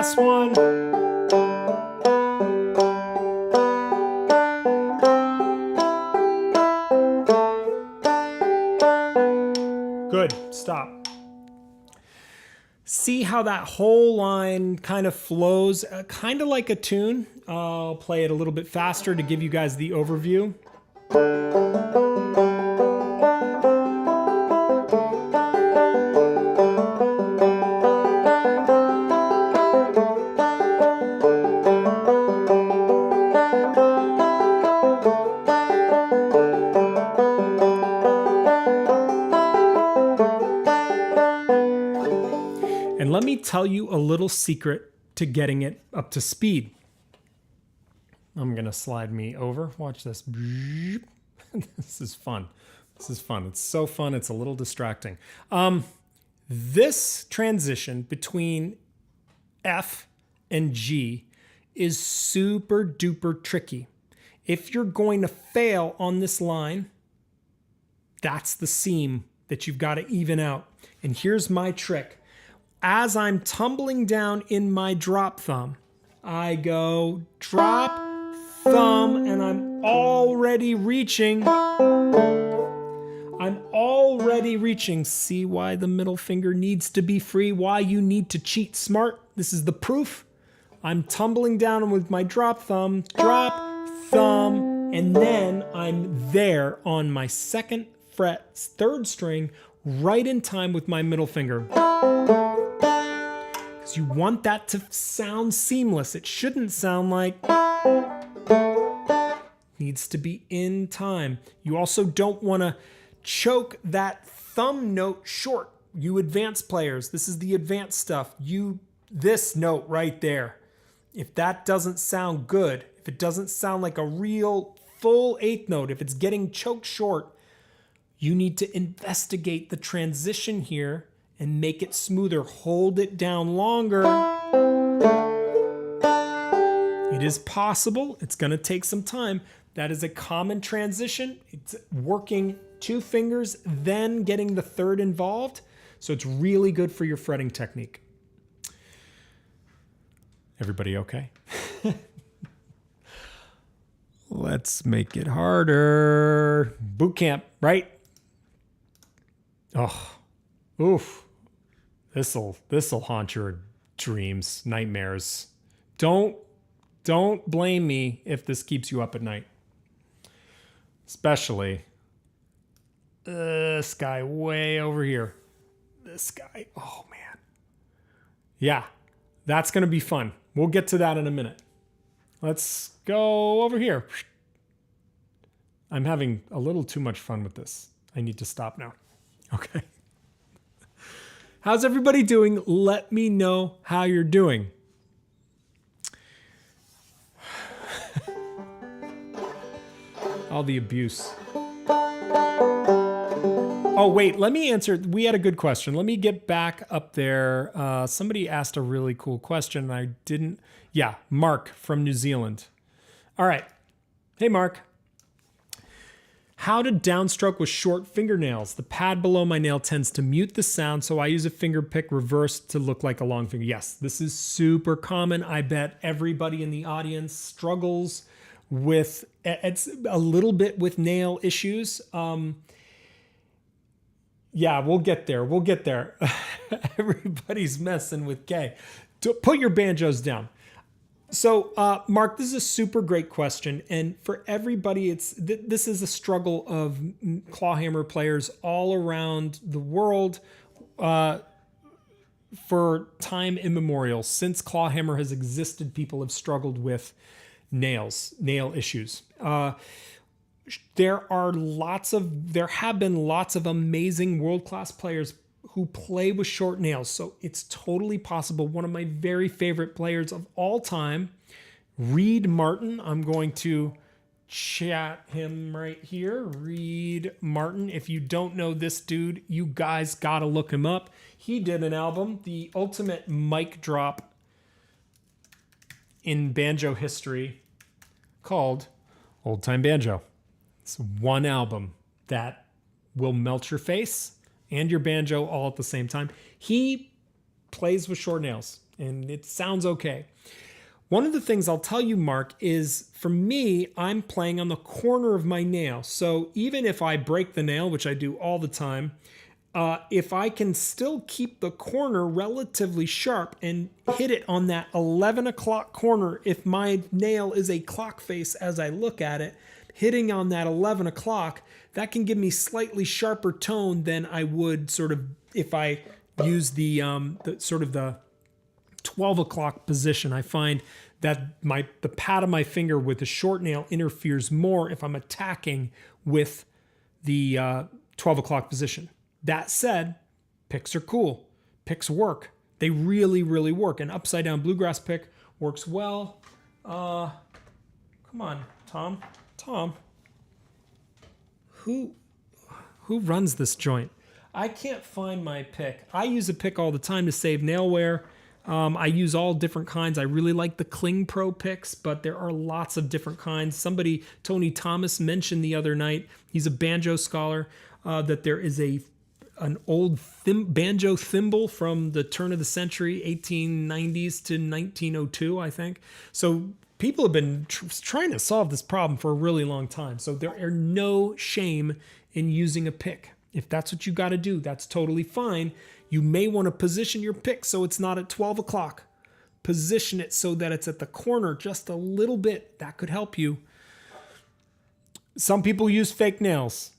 Speaker 1: last one. Good, stop. See how that whole line kind of flows, kind of like a tune. I'll play it a little bit faster to give you guys the overview. And let me tell you a little secret to getting it up to speed. I'm going to slide me over. Watch this. This is fun. This is fun. It's so fun. It's a little distracting. This transition between F and G is super duper tricky. If you're going to fail on this line, that's the seam that you've got to even out. And here's my trick. As I'm tumbling down in my drop thumb, I go drop, thumb, and I'm already reaching. I'm already reaching. See why the middle finger needs to be free, why you need to cheat smart. This is the proof. I'm tumbling down with my drop, thumb, and then I'm there on my 2nd fret, 3rd string, right in time with my middle finger. Because you want that to sound seamless. It shouldn't sound like... Needs to be in time. You also don't want to choke that thumb note short. You advanced players, this is the advanced stuff. This note right there. If that doesn't sound good, if it doesn't sound like a real full 8th note, if it's getting choked short, you need to investigate the transition here and make it smoother. Hold it down longer. It is possible. It's going to take some time. That is a common transition. It's working 2 fingers, then getting the 3rd involved. So it's really good for your fretting technique. Everybody okay? Let's make it harder. Boot camp, right? Oh, oof. This'll haunt your dreams, nightmares. Don't blame me if this keeps you up at night. Especially this guy way over here. This guy, oh man. Yeah, that's gonna be fun. We'll get to that in a minute. Let's go over here. I'm having a little too much fun with this. I need to stop now. Okay. How's everybody doing? Let me know how you're doing. All the abuse. Oh, wait, let me answer. We had a good question. Let me get back up there. Somebody asked a really cool question and I didn't. Yeah, Mark from New Zealand. All right. Hey, Mark. How to downstroke with short fingernails. The pad below my nail tends to mute the sound, so I use a finger pick reversed to look like a long finger. Yes, this is super common. I bet everybody in the audience struggles with it's a little bit with nail issues. Yeah, we'll get there. We'll get there. Everybody's messing with K. Put your banjos down. So, Mark, this is a super great question. And for everybody, this is a struggle of clawhammer players all around the world for time immemorial. Since clawhammer has existed, people have struggled with nail issues. There have been lots of amazing world-class players who play with short nails. So it's totally possible. One of my very favorite players of all time, Reid Martin. I'm going to chat him right here. Reid Martin. If you don't know this dude, you guys gotta look him up. He did an album, the ultimate mic drop in banjo history, called Old Time Banjo. It's one album that will melt your face and your banjo all at the same time. He plays with short nails. and it sounds okay. One of the things I'll tell you, Mark, is for me, I'm playing on the corner of my nail. So even if I break the nail, which I do all the time, if I can still keep the corner relatively sharp and hit it on that 11 o'clock corner, if my nail is a clock face as I look at it, hitting on that 11 o'clock, that can give me slightly sharper tone than I would sort of if I use the sort of the 12 o'clock position. I find that the pad of my finger with the short nail interferes more if I'm attacking with the 12 o'clock position. That said, picks are cool. Picks work. They really, really work. An upside down bluegrass pick works well. Come on, Tom. Tom. Who runs this joint? I can't find my pick. I use a pick all the time to save nail wear. I use all different kinds. I really like the Kling Pro picks, but there are lots of different kinds. Somebody, Tony Thomas, mentioned the other night, he's a banjo scholar, that there is an old banjo thimble from the turn of the century, 1890s to 1902, I think. So people have been trying to solve this problem for a really long time. So there are no shame in using a pick. If that's what you got to do, that's totally fine. You may want to position your pick so it's not at 12 o'clock. Position it so that it's at the corner just a little bit. That could help you. Some people use fake nails.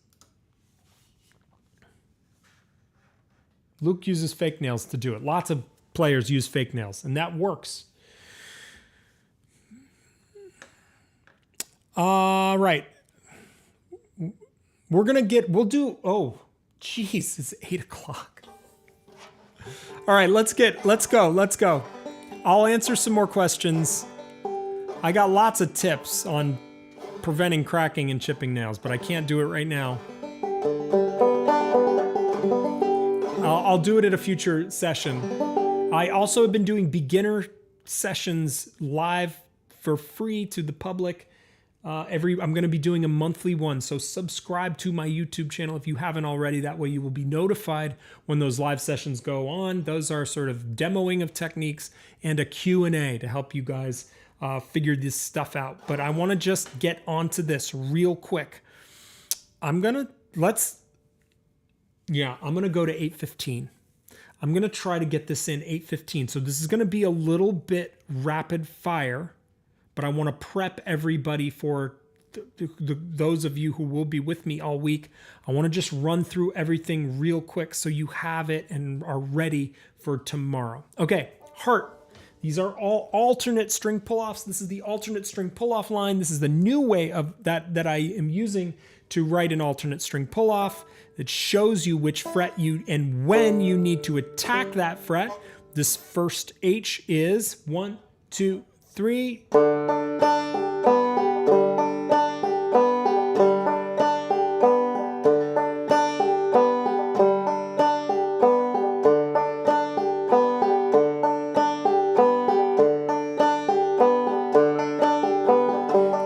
Speaker 1: Luke uses fake nails to do it. Lots of players use fake nails, and that works. All right. We'll do, oh, geez, it's 8 o'clock. All right, let's go. I'll answer some more questions. I got lots of tips on preventing cracking and chipping nails, but I can't do it right now. I'll do it at a future session. I also have been doing beginner sessions live for free to the public. I'm going to be doing a monthly one, so subscribe to my YouTube channel if you haven't already. That way you will be notified when those live sessions go on. Those are sort of demoing of techniques and a Q&A to help you guys figure this stuff out. But I want to just get onto this real quick. I'm going to go to 8:15. I'm going to try to get this in 8:15. So this is going to be a little bit rapid fire, but I want to prep everybody for those of you who will be with me all week. I want to just run through everything real quick so you have it and are ready for tomorrow. Okay, heart. These are all alternate string pull-offs. This is the alternate string pull-off line. This is the new way of that I am using to write an alternate string pull-off. It shows you which fret and when you need to attack that fret. This first H is 1, 2, 3.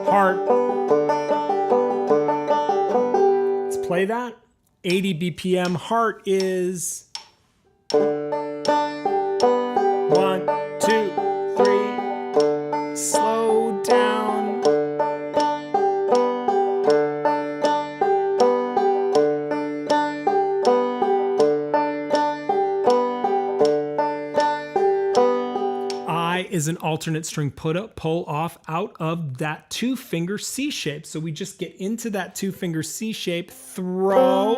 Speaker 1: Heart. Let's play that. 80 BPM. Heart is 1, 2, 3. Slow down. I is an alternate string pull off out of that 2-finger C shape. So we just get into that 2-finger C shape, throw,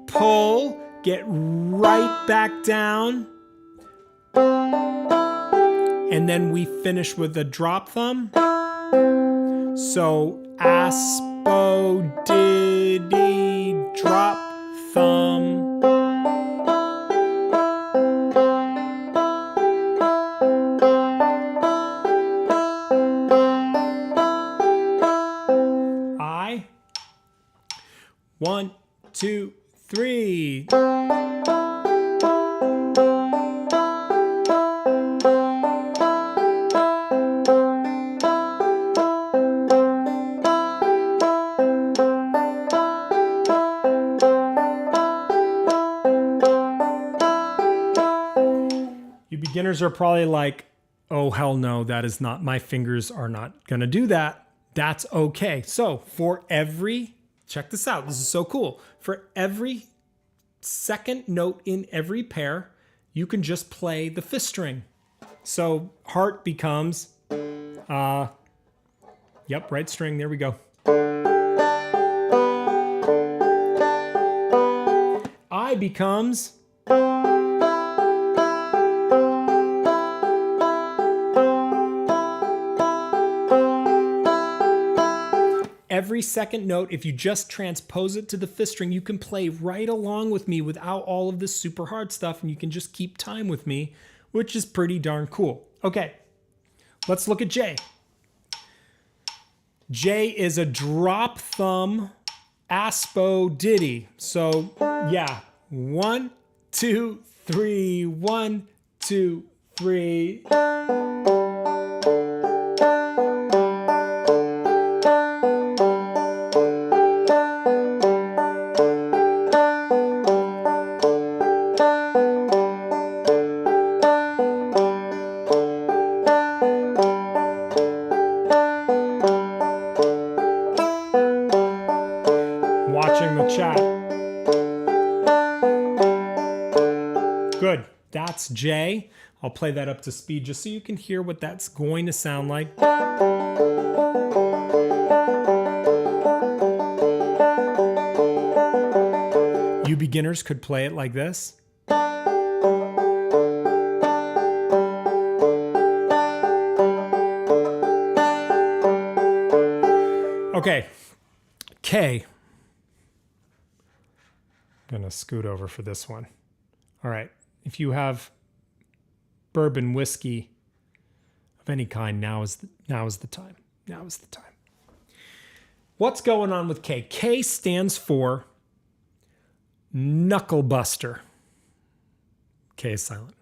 Speaker 1: pull, get right back down. And then we finish with a drop thumb. So aspo, diddy, drop thumb. I. 1, 2, 3. Beginners are probably like, oh, hell no, that is not, my fingers are not going to do that. That's okay. So for every, check this out. This is so cool. For every second note in every pair, you can just play the fifth string. So heart becomes, yep, right string. There we go. I becomes, every second note, if you just transpose it to the fifth string, you can play right along with me without all of this super hard stuff, and you can just keep time with me, which is pretty darn cool. Okay, let's look at J. J is a drop thumb aspo ditty. So yeah, 1, 2, 3, 1, 2, 3. Watching the chat. Good. That's J. I'll play that up to speed just so you can hear what that's going to sound like. You beginners could play it like this. Okay. K. I'm gonna scoot over for this one. All right, if you have bourbon whiskey of any kind, now is the time. Now is the time. What's going on with K? K stands for knuckle buster. K is silent.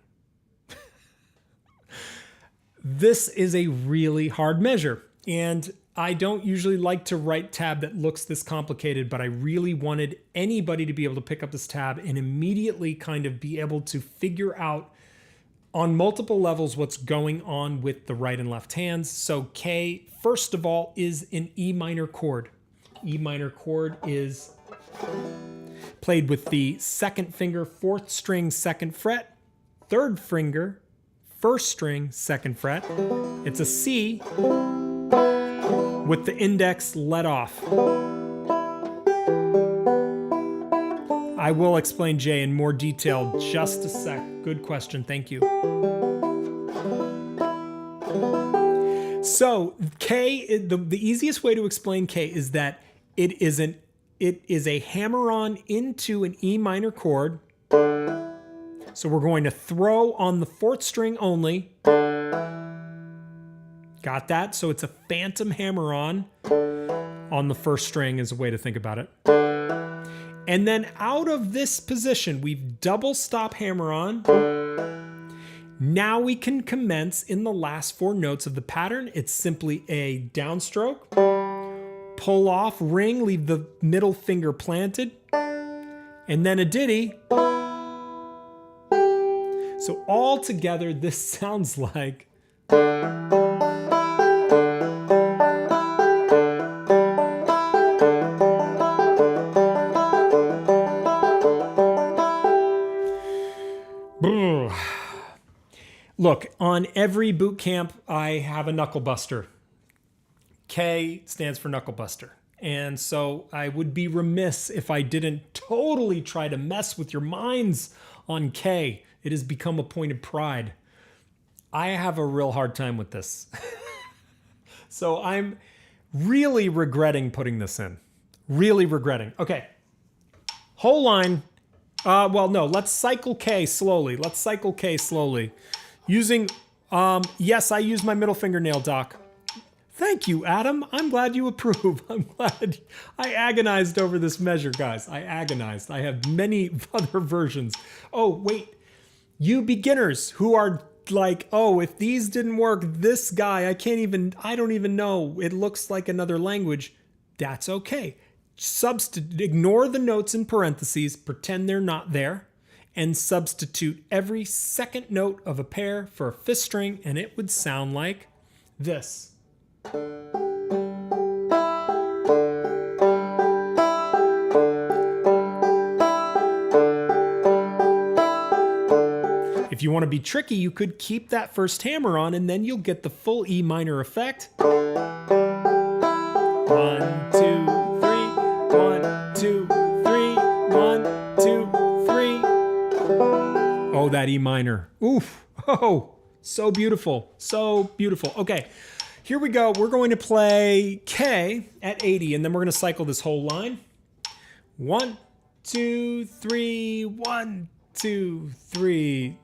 Speaker 1: This is a really hard measure, and I don't usually like to write tab that looks this complicated, but I really wanted anybody to be able to pick up this tab and immediately kind of be able to figure out on multiple levels what's going on with the right and left hands. So K, first of all, is an E minor chord. E minor chord is played with the second finger, fourth string, second fret, third finger, first string, second fret. It's a C with the index let off. I will explain J in more detail just a sec. Good question, thank you. So K, the easiest way to explain K is that it is a hammer-on into an E minor chord. So we're going to throw on the fourth string only. Got that? So it's a phantom hammer-on the first string is a way to think about it. And then out of this position, we've double stop hammer-on. Now we can commence in the last four notes of the pattern. It's simply a downstroke, pull off, ring, leave the middle finger planted, and then a ditty. So all together, this sounds like look, on every boot camp, I have a knuckle buster. K stands for knuckle buster. And so I would be remiss if I didn't totally try to mess with your minds on K. It has become a point of pride. I have a real hard time with this. So I'm really regretting putting this in. Really regretting. Okay. Whole line. Well, no, let's cycle K slowly. Let's cycle K slowly. Using, yes, I use my middle fingernail, Doc. Thank you, Adam. I'm glad you approve. I'm glad. I agonized over this measure, guys. I agonized. I have many other versions. Oh, wait. You beginners who are like, oh, if these didn't work, this guy, I don't even know. It looks like another language. That's okay. Ignore the notes in parentheses. Pretend they're not there. and substitute every second note of a pair for a fifth string, and it would sound like this. If you want to be tricky, you could keep that first hammer on and then you'll get the full E minor effect. 1, 2, 3, 1, 2, 3, 1, 2, 3. Oh, that E minor. Oof. Oh, so beautiful. So beautiful. Okay, here we go. We're going to play K at 80 and then we're going to cycle this whole line. 1, 2, 3, 1, 2, 3.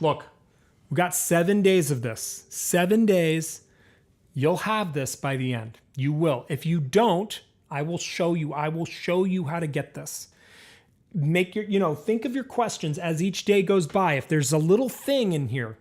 Speaker 1: Look, we've got 7 days of this. 7 days. You'll have this by the end. You will. If you don't, I will show you. I will show you how to get this. Make your, think of your questions as each day goes by. If there's a little thing in here,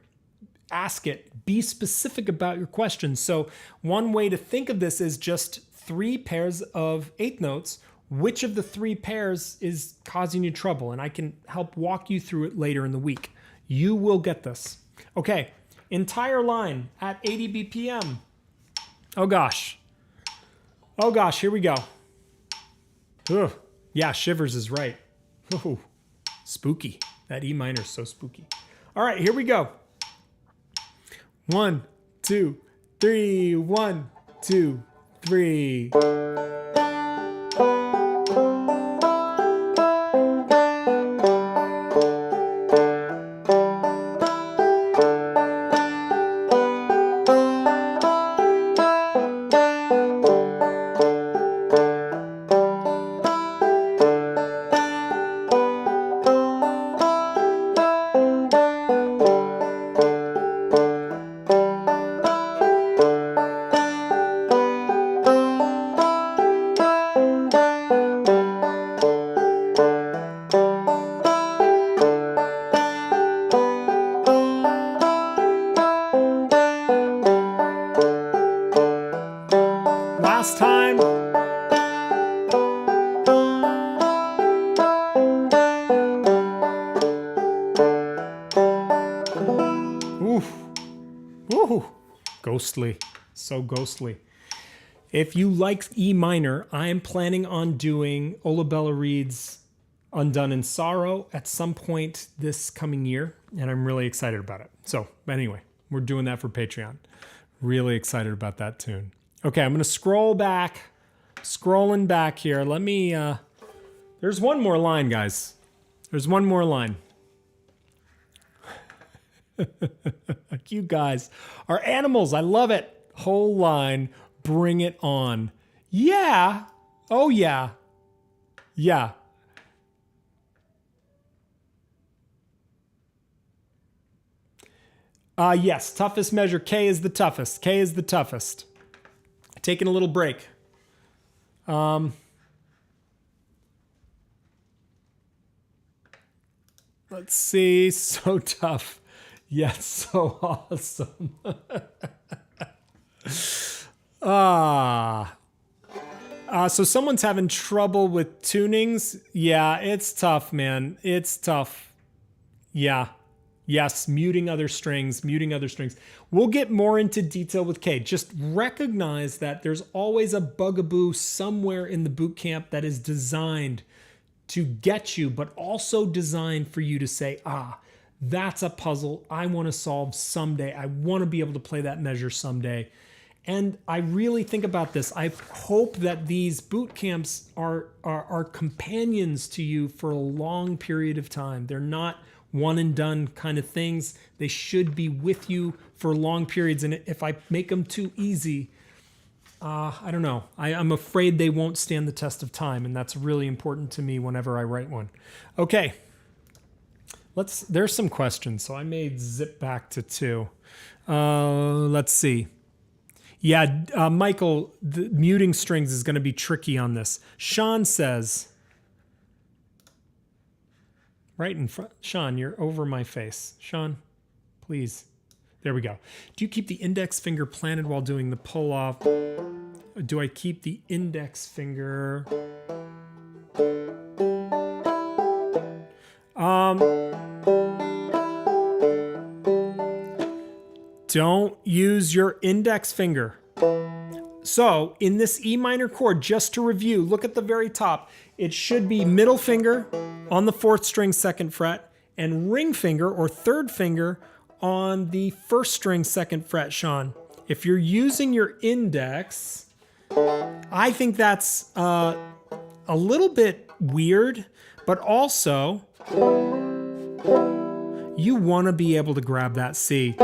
Speaker 1: ask it. Be specific about your questions. So one way to think of this is just 3 pairs of eighth notes. Which of the 3 pairs is causing you trouble? And I can help walk you through it later in the week. You will get this. Okay, entire line at 80 BPM. Oh gosh. Oh gosh, here we go. Ugh. Yeah, shivers is right. Ooh, spooky. That E minor is so spooky. All right, here we go. 1, 2, 3, 1, 2, 3. Last time. Oof. Ooh. Ghostly. So ghostly. If you like E minor, I am planning on doing Olabella Reid's Undone in Sorrow at some point this coming year, and I'm really excited about it. So, anyway, we're doing that for Patreon. Really excited about that tune. Okay, I'm going to scrolling back here. Let me, there's one more line, guys. There's one more line. You guys are animals. I love it. Whole line. Bring it on. Yeah. Oh, yeah. Yeah. Yes, toughest measure. K is the toughest. K is the toughest. Taking a little break. Let's see. So tough. Yes, so awesome. So someone's having trouble with tunings. Yeah, it's tough, man. It's tough. Yeah. Yes, muting other strings. We'll get more into detail with K. Just recognize that there's always a bugaboo somewhere in the boot camp that is designed to get you, but also designed for you to say, that's a puzzle I want to solve someday. I want to be able to play that measure someday. And I really think about this. I hope that these boot camps are companions to you for a long period of time. They're not one and done kind of things. They should be with you for long periods. And if I make them too easy, I don't know. I'm afraid they won't stand the test of time, and that's really important to me whenever I write one. Okay. There's some questions, so I may zip back to 2. Let's see. Yeah, Michael, the muting strings is going to be tricky on this. Sean says, right in front. Sean, you're over my face. Sean, please. There we go. Do you keep the index finger planted while doing the pull off? Do I keep the index finger? Don't use your index finger. So in this E minor chord, just to review, look at the very top. It should be middle finger on the 4th string 2nd fret and ring finger or 3rd finger on the 1st string 2nd fret, Sean. If you're using your index, I think that's a little bit weird, but also you want to be able to grab that C.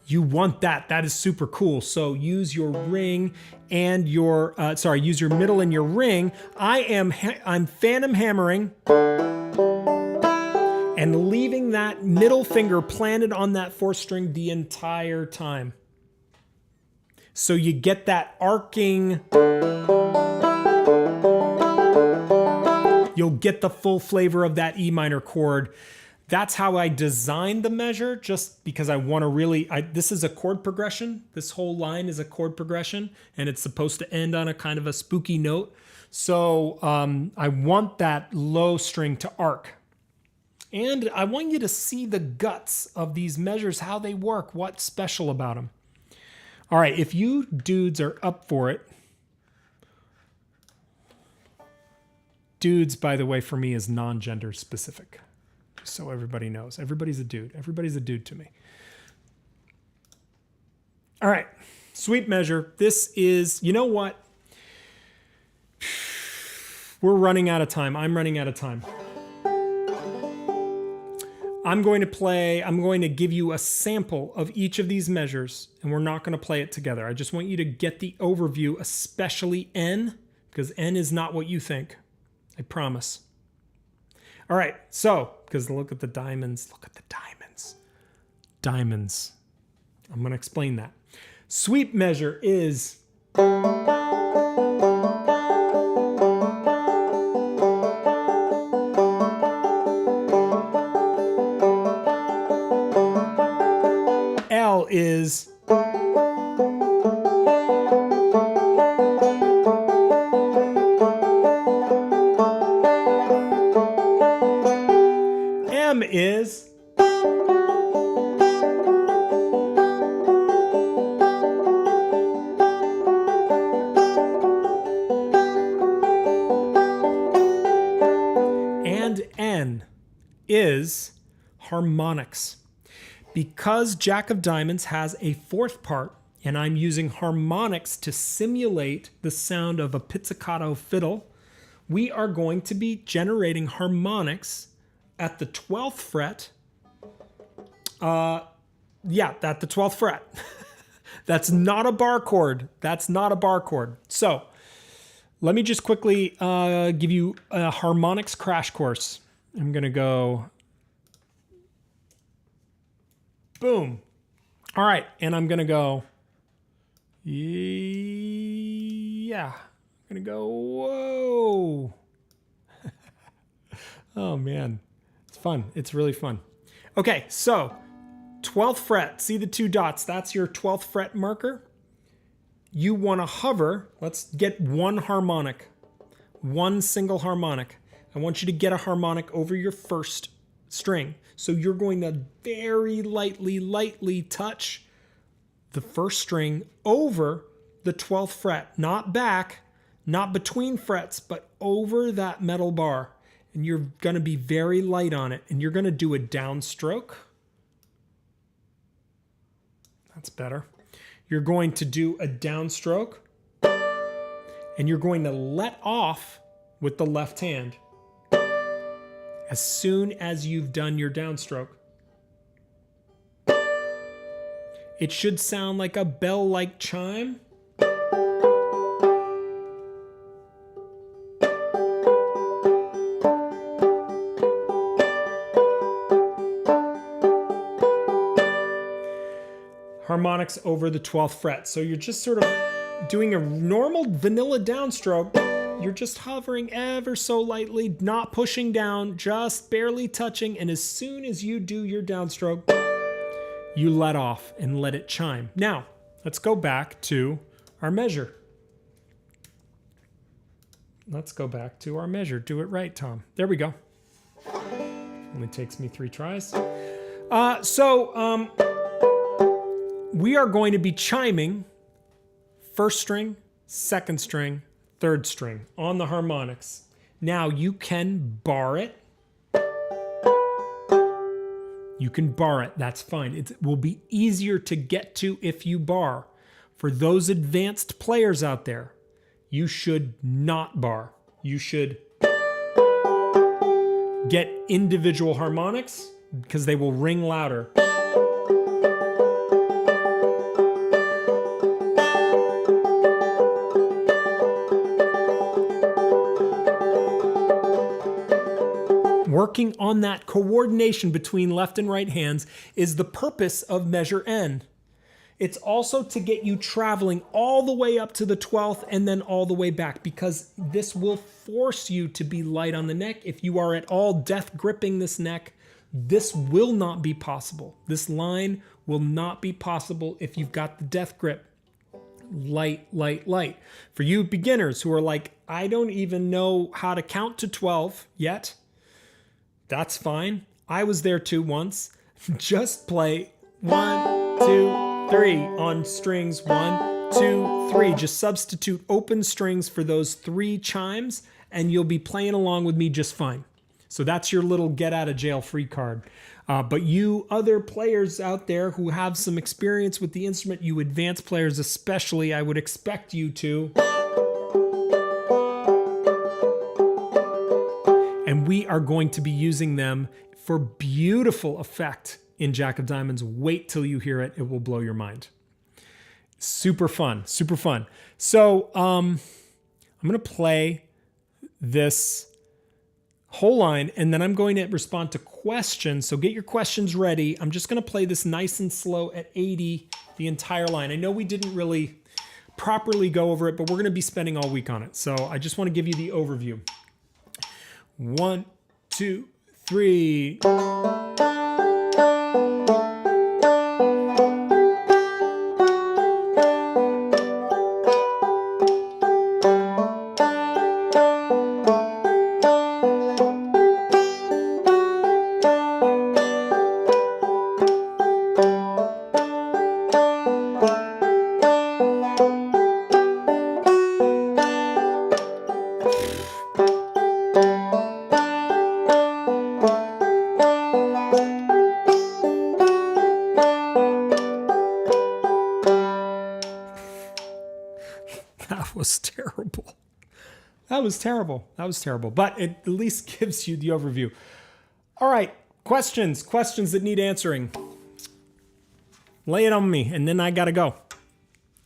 Speaker 1: You want that. That is super cool. So use your ring and your, use your middle and your ring. I'm phantom hammering and leaving that middle finger planted on that 4th string the entire time. So you get that arcing, you'll get the full flavor of that E minor chord. That's how I designed the measure, just because I want to really, this is a chord progression. This whole line is a chord progression, and it's supposed to end on a kind of a spooky note. So I want that low string to arc. And I want you to see the guts of these measures, how they work, what's special about them. All right, if you dudes are up for it. Dudes, by the way, for me is non-gender specific. So everybody knows. Everybody's a dude. Everybody's a dude to me. All right, sweep measure. This is, you know what? We're running out of time. I'm running out of time. I'm going to give you a sample of each of these measures, and we're not going to play it together. I just want you to get the overview, especially N, because N is not what you think. I promise. All right, so, because look at the diamonds. Look at the diamonds. Diamonds. I'm going to explain that. Sweep measure is... L is... M is... And N is harmonics. Because Jack of Diamonds has a 4th part, and I'm using harmonics to simulate the sound of a pizzicato fiddle, we are going to be generating harmonics at the 12th fret. At the 12th fret. That's not a bar chord. That's not a bar chord. So let me just quickly give you a harmonics crash course. I'm going to go... Boom. All right, and I'm going to go... Yeah. I'm going to go... Whoa. Oh, man. It's fun. It's really fun. Okay, so 12th fret. See the 2 dots? That's your 12th fret marker. You want to hover. Let's get one harmonic. One single harmonic. I want you to get a harmonic over your 1st string. So you're going to very lightly touch the 1st string over the 12th fret. Not back, not between frets, but over that metal bar. And you're going to be very light on it. And you're going to do a downstroke. That's better. you're going to do a downstroke, and you're going to let off with the left hand as soon as you've done your downstroke. It should sound like a bell-like chime. Harmonics over the 12th fret. So you're just sort of doing a normal vanilla downstroke. You're just hovering ever so lightly, not pushing down, just barely touching. And as soon as you do your downstroke, you let off and let it chime. Now, let's go back to our measure. Let's go back to our measure. Do it right, Tom. There we go. Only takes me 3 tries. We are going to be chiming first string, second string, third string on the harmonics. Now you can bar it. You can bar it, that's fine. It will be easier to get to if you bar. For those advanced players out there, you should not bar. You should get individual harmonics because they will ring louder. Working on that coordination between left and right hands is the purpose of measure N. It's also to get you traveling all the way up to the 12th and then all the way back, because this will force you to be light on the neck. If you are at all death gripping this neck, this will not be possible. This line will not be possible if you've got the death grip. Light, light, light. For you beginners who are like, I don't even know how to count to 12 yet, that's fine. I was there too once. Just play 1, 2, 3 on strings 1, 2, 3. Just substitute open strings for those 3 chimes and you'll be playing along with me just fine. So that's your little get out of jail free card. But you other players out there who have some experience with the instrument, you advanced players especially, I would expect you to. And we are going to be using them for beautiful effect in Jack of Diamonds. Wait till you hear it. It will blow your mind. Super fun, super fun. So I'm going to play this whole line, and then I'm going to respond to questions. So get your questions ready. I'm just going to play this nice and slow at 80, the entire line. I know we didn't really properly go over it, but we're going to be spending all week on it. So I just want to give you the overview. 1, 2, 3. That was terrible. That was terrible. That was terrible. But it at least gives you the overview. All right, questions that need answering. Lay it on me, and then I gotta go.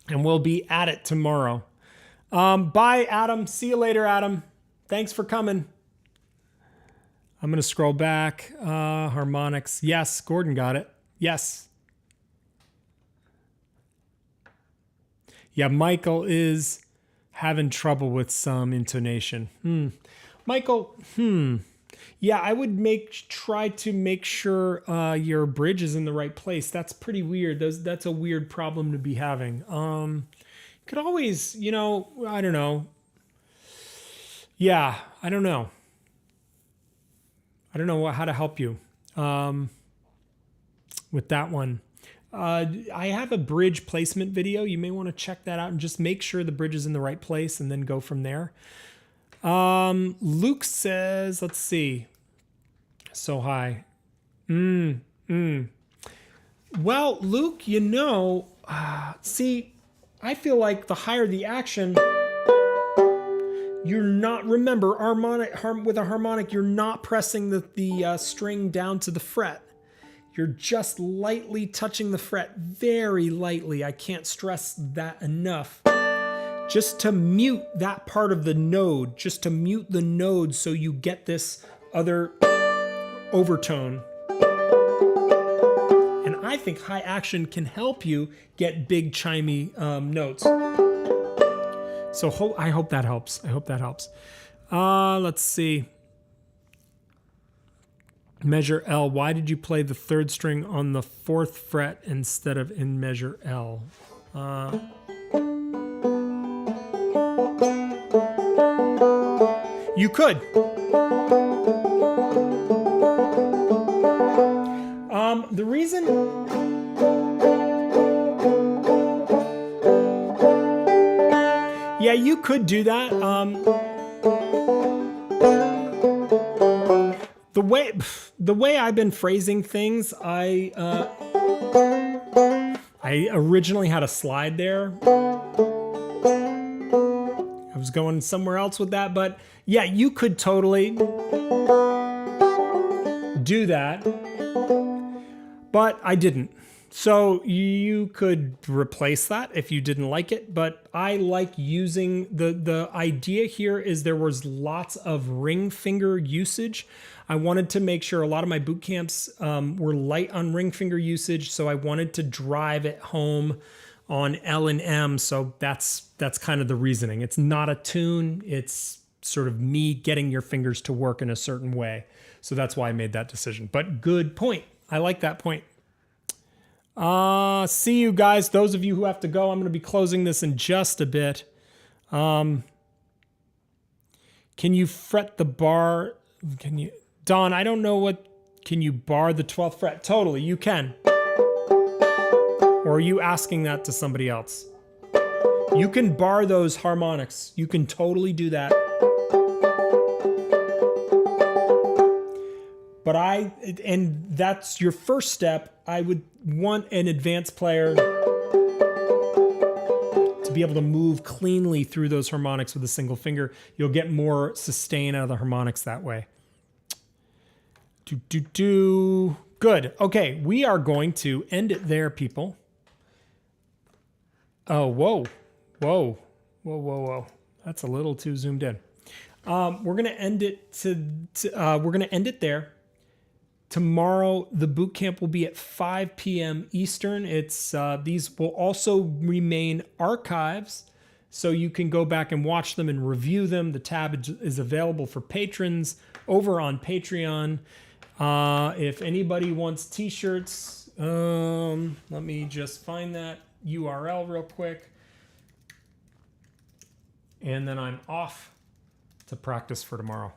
Speaker 1: And we'll be at it tomorrow. Bye, Adam. See you later, Adam. Thanks for coming. I'm gonna scroll back. Harmonics. Yes, Gordon got it. Yes. Yeah, Michael is having trouble with some intonation. Michael, yeah, I would try to make sure your bridge is in the right place. That's pretty weird. That's a weird problem to be having. Could always, I don't know. Yeah, I don't know. I don't know how to help you with that one. I have a bridge placement video. You may want to check that out and just make sure the bridge is in the right place and then go from there. Luke says, let's see. So high. Well, Luke, See, I feel like the higher the action, you're not, remember, with a harmonic, you're not pressing the string down to the fret. You're just lightly touching the fret, very lightly. I can't stress that enough. Just to mute that part of the node, just to mute the node so you get this other overtone. And I think high action can help you get big chimey notes. So I hope that helps. I hope that helps. Let's see. Measure L. Why did you play the third string on the 4th fret instead of in measure L? You could. The reason... Yeah, you could do that. The way I've been phrasing things, I originally had a slide there. I was going somewhere else with that, but yeah, you could totally do that, but I didn't. So you could replace that if you didn't like it, but I like using the idea here is there was lots of ring finger usage. I wanted to make sure a lot of my boot camps were light on ring finger usage, so I wanted to drive it home on L and M. So that's kind of the reasoning. It's not a tune. It's sort of me getting your fingers to work in a certain way. So that's why I made that decision. But good point. I like that point. See you guys. Those of you who have to go, I'm going to be closing this in just a bit. Can you fret the bar? Can you, Don, I don't know what, can you bar the 12th fret? Totally, you can. Or are you asking that to somebody else? You can bar those harmonics. You can totally do that. But and that's your first step. I would want an advanced player to be able to move cleanly through those harmonics with a single finger. You'll get more sustain out of the harmonics that way. Good. Okay, we are going to end it there, people. Oh, whoa. That's a little too zoomed in. We're gonna end it we're gonna end it there. Tomorrow, the boot camp will be at 5 p.m. Eastern. It's these will also remain archives, so you can go back and watch them and review them. The tab is available for patrons over on Patreon. If anybody wants t-shirts, let me just find that URL real quick. And then I'm off to practice for tomorrow.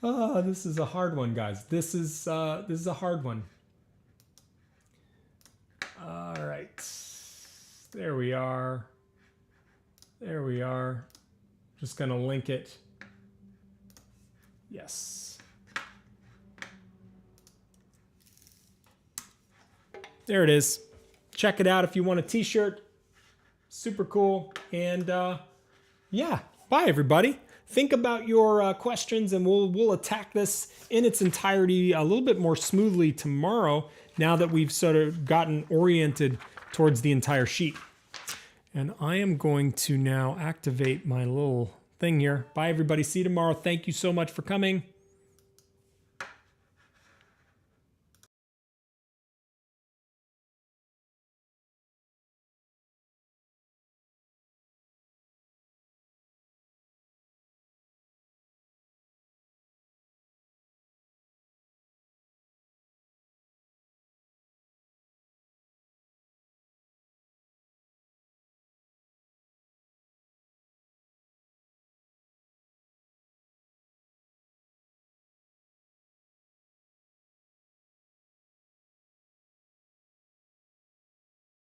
Speaker 1: Oh, this is a hard one, guys. This is a hard one. All right. There we are. There we are. Just going to link it. Yes. There it is. Check it out if you want a t-shirt. Super cool. And yeah, bye everybody. Think about your questions, and we'll attack this in its entirety a little bit more smoothly tomorrow, now that we've sort of gotten oriented towards the entire sheet. And I am going to now activate my little thing here. Bye everybody. See you tomorrow. Thank you so much for coming.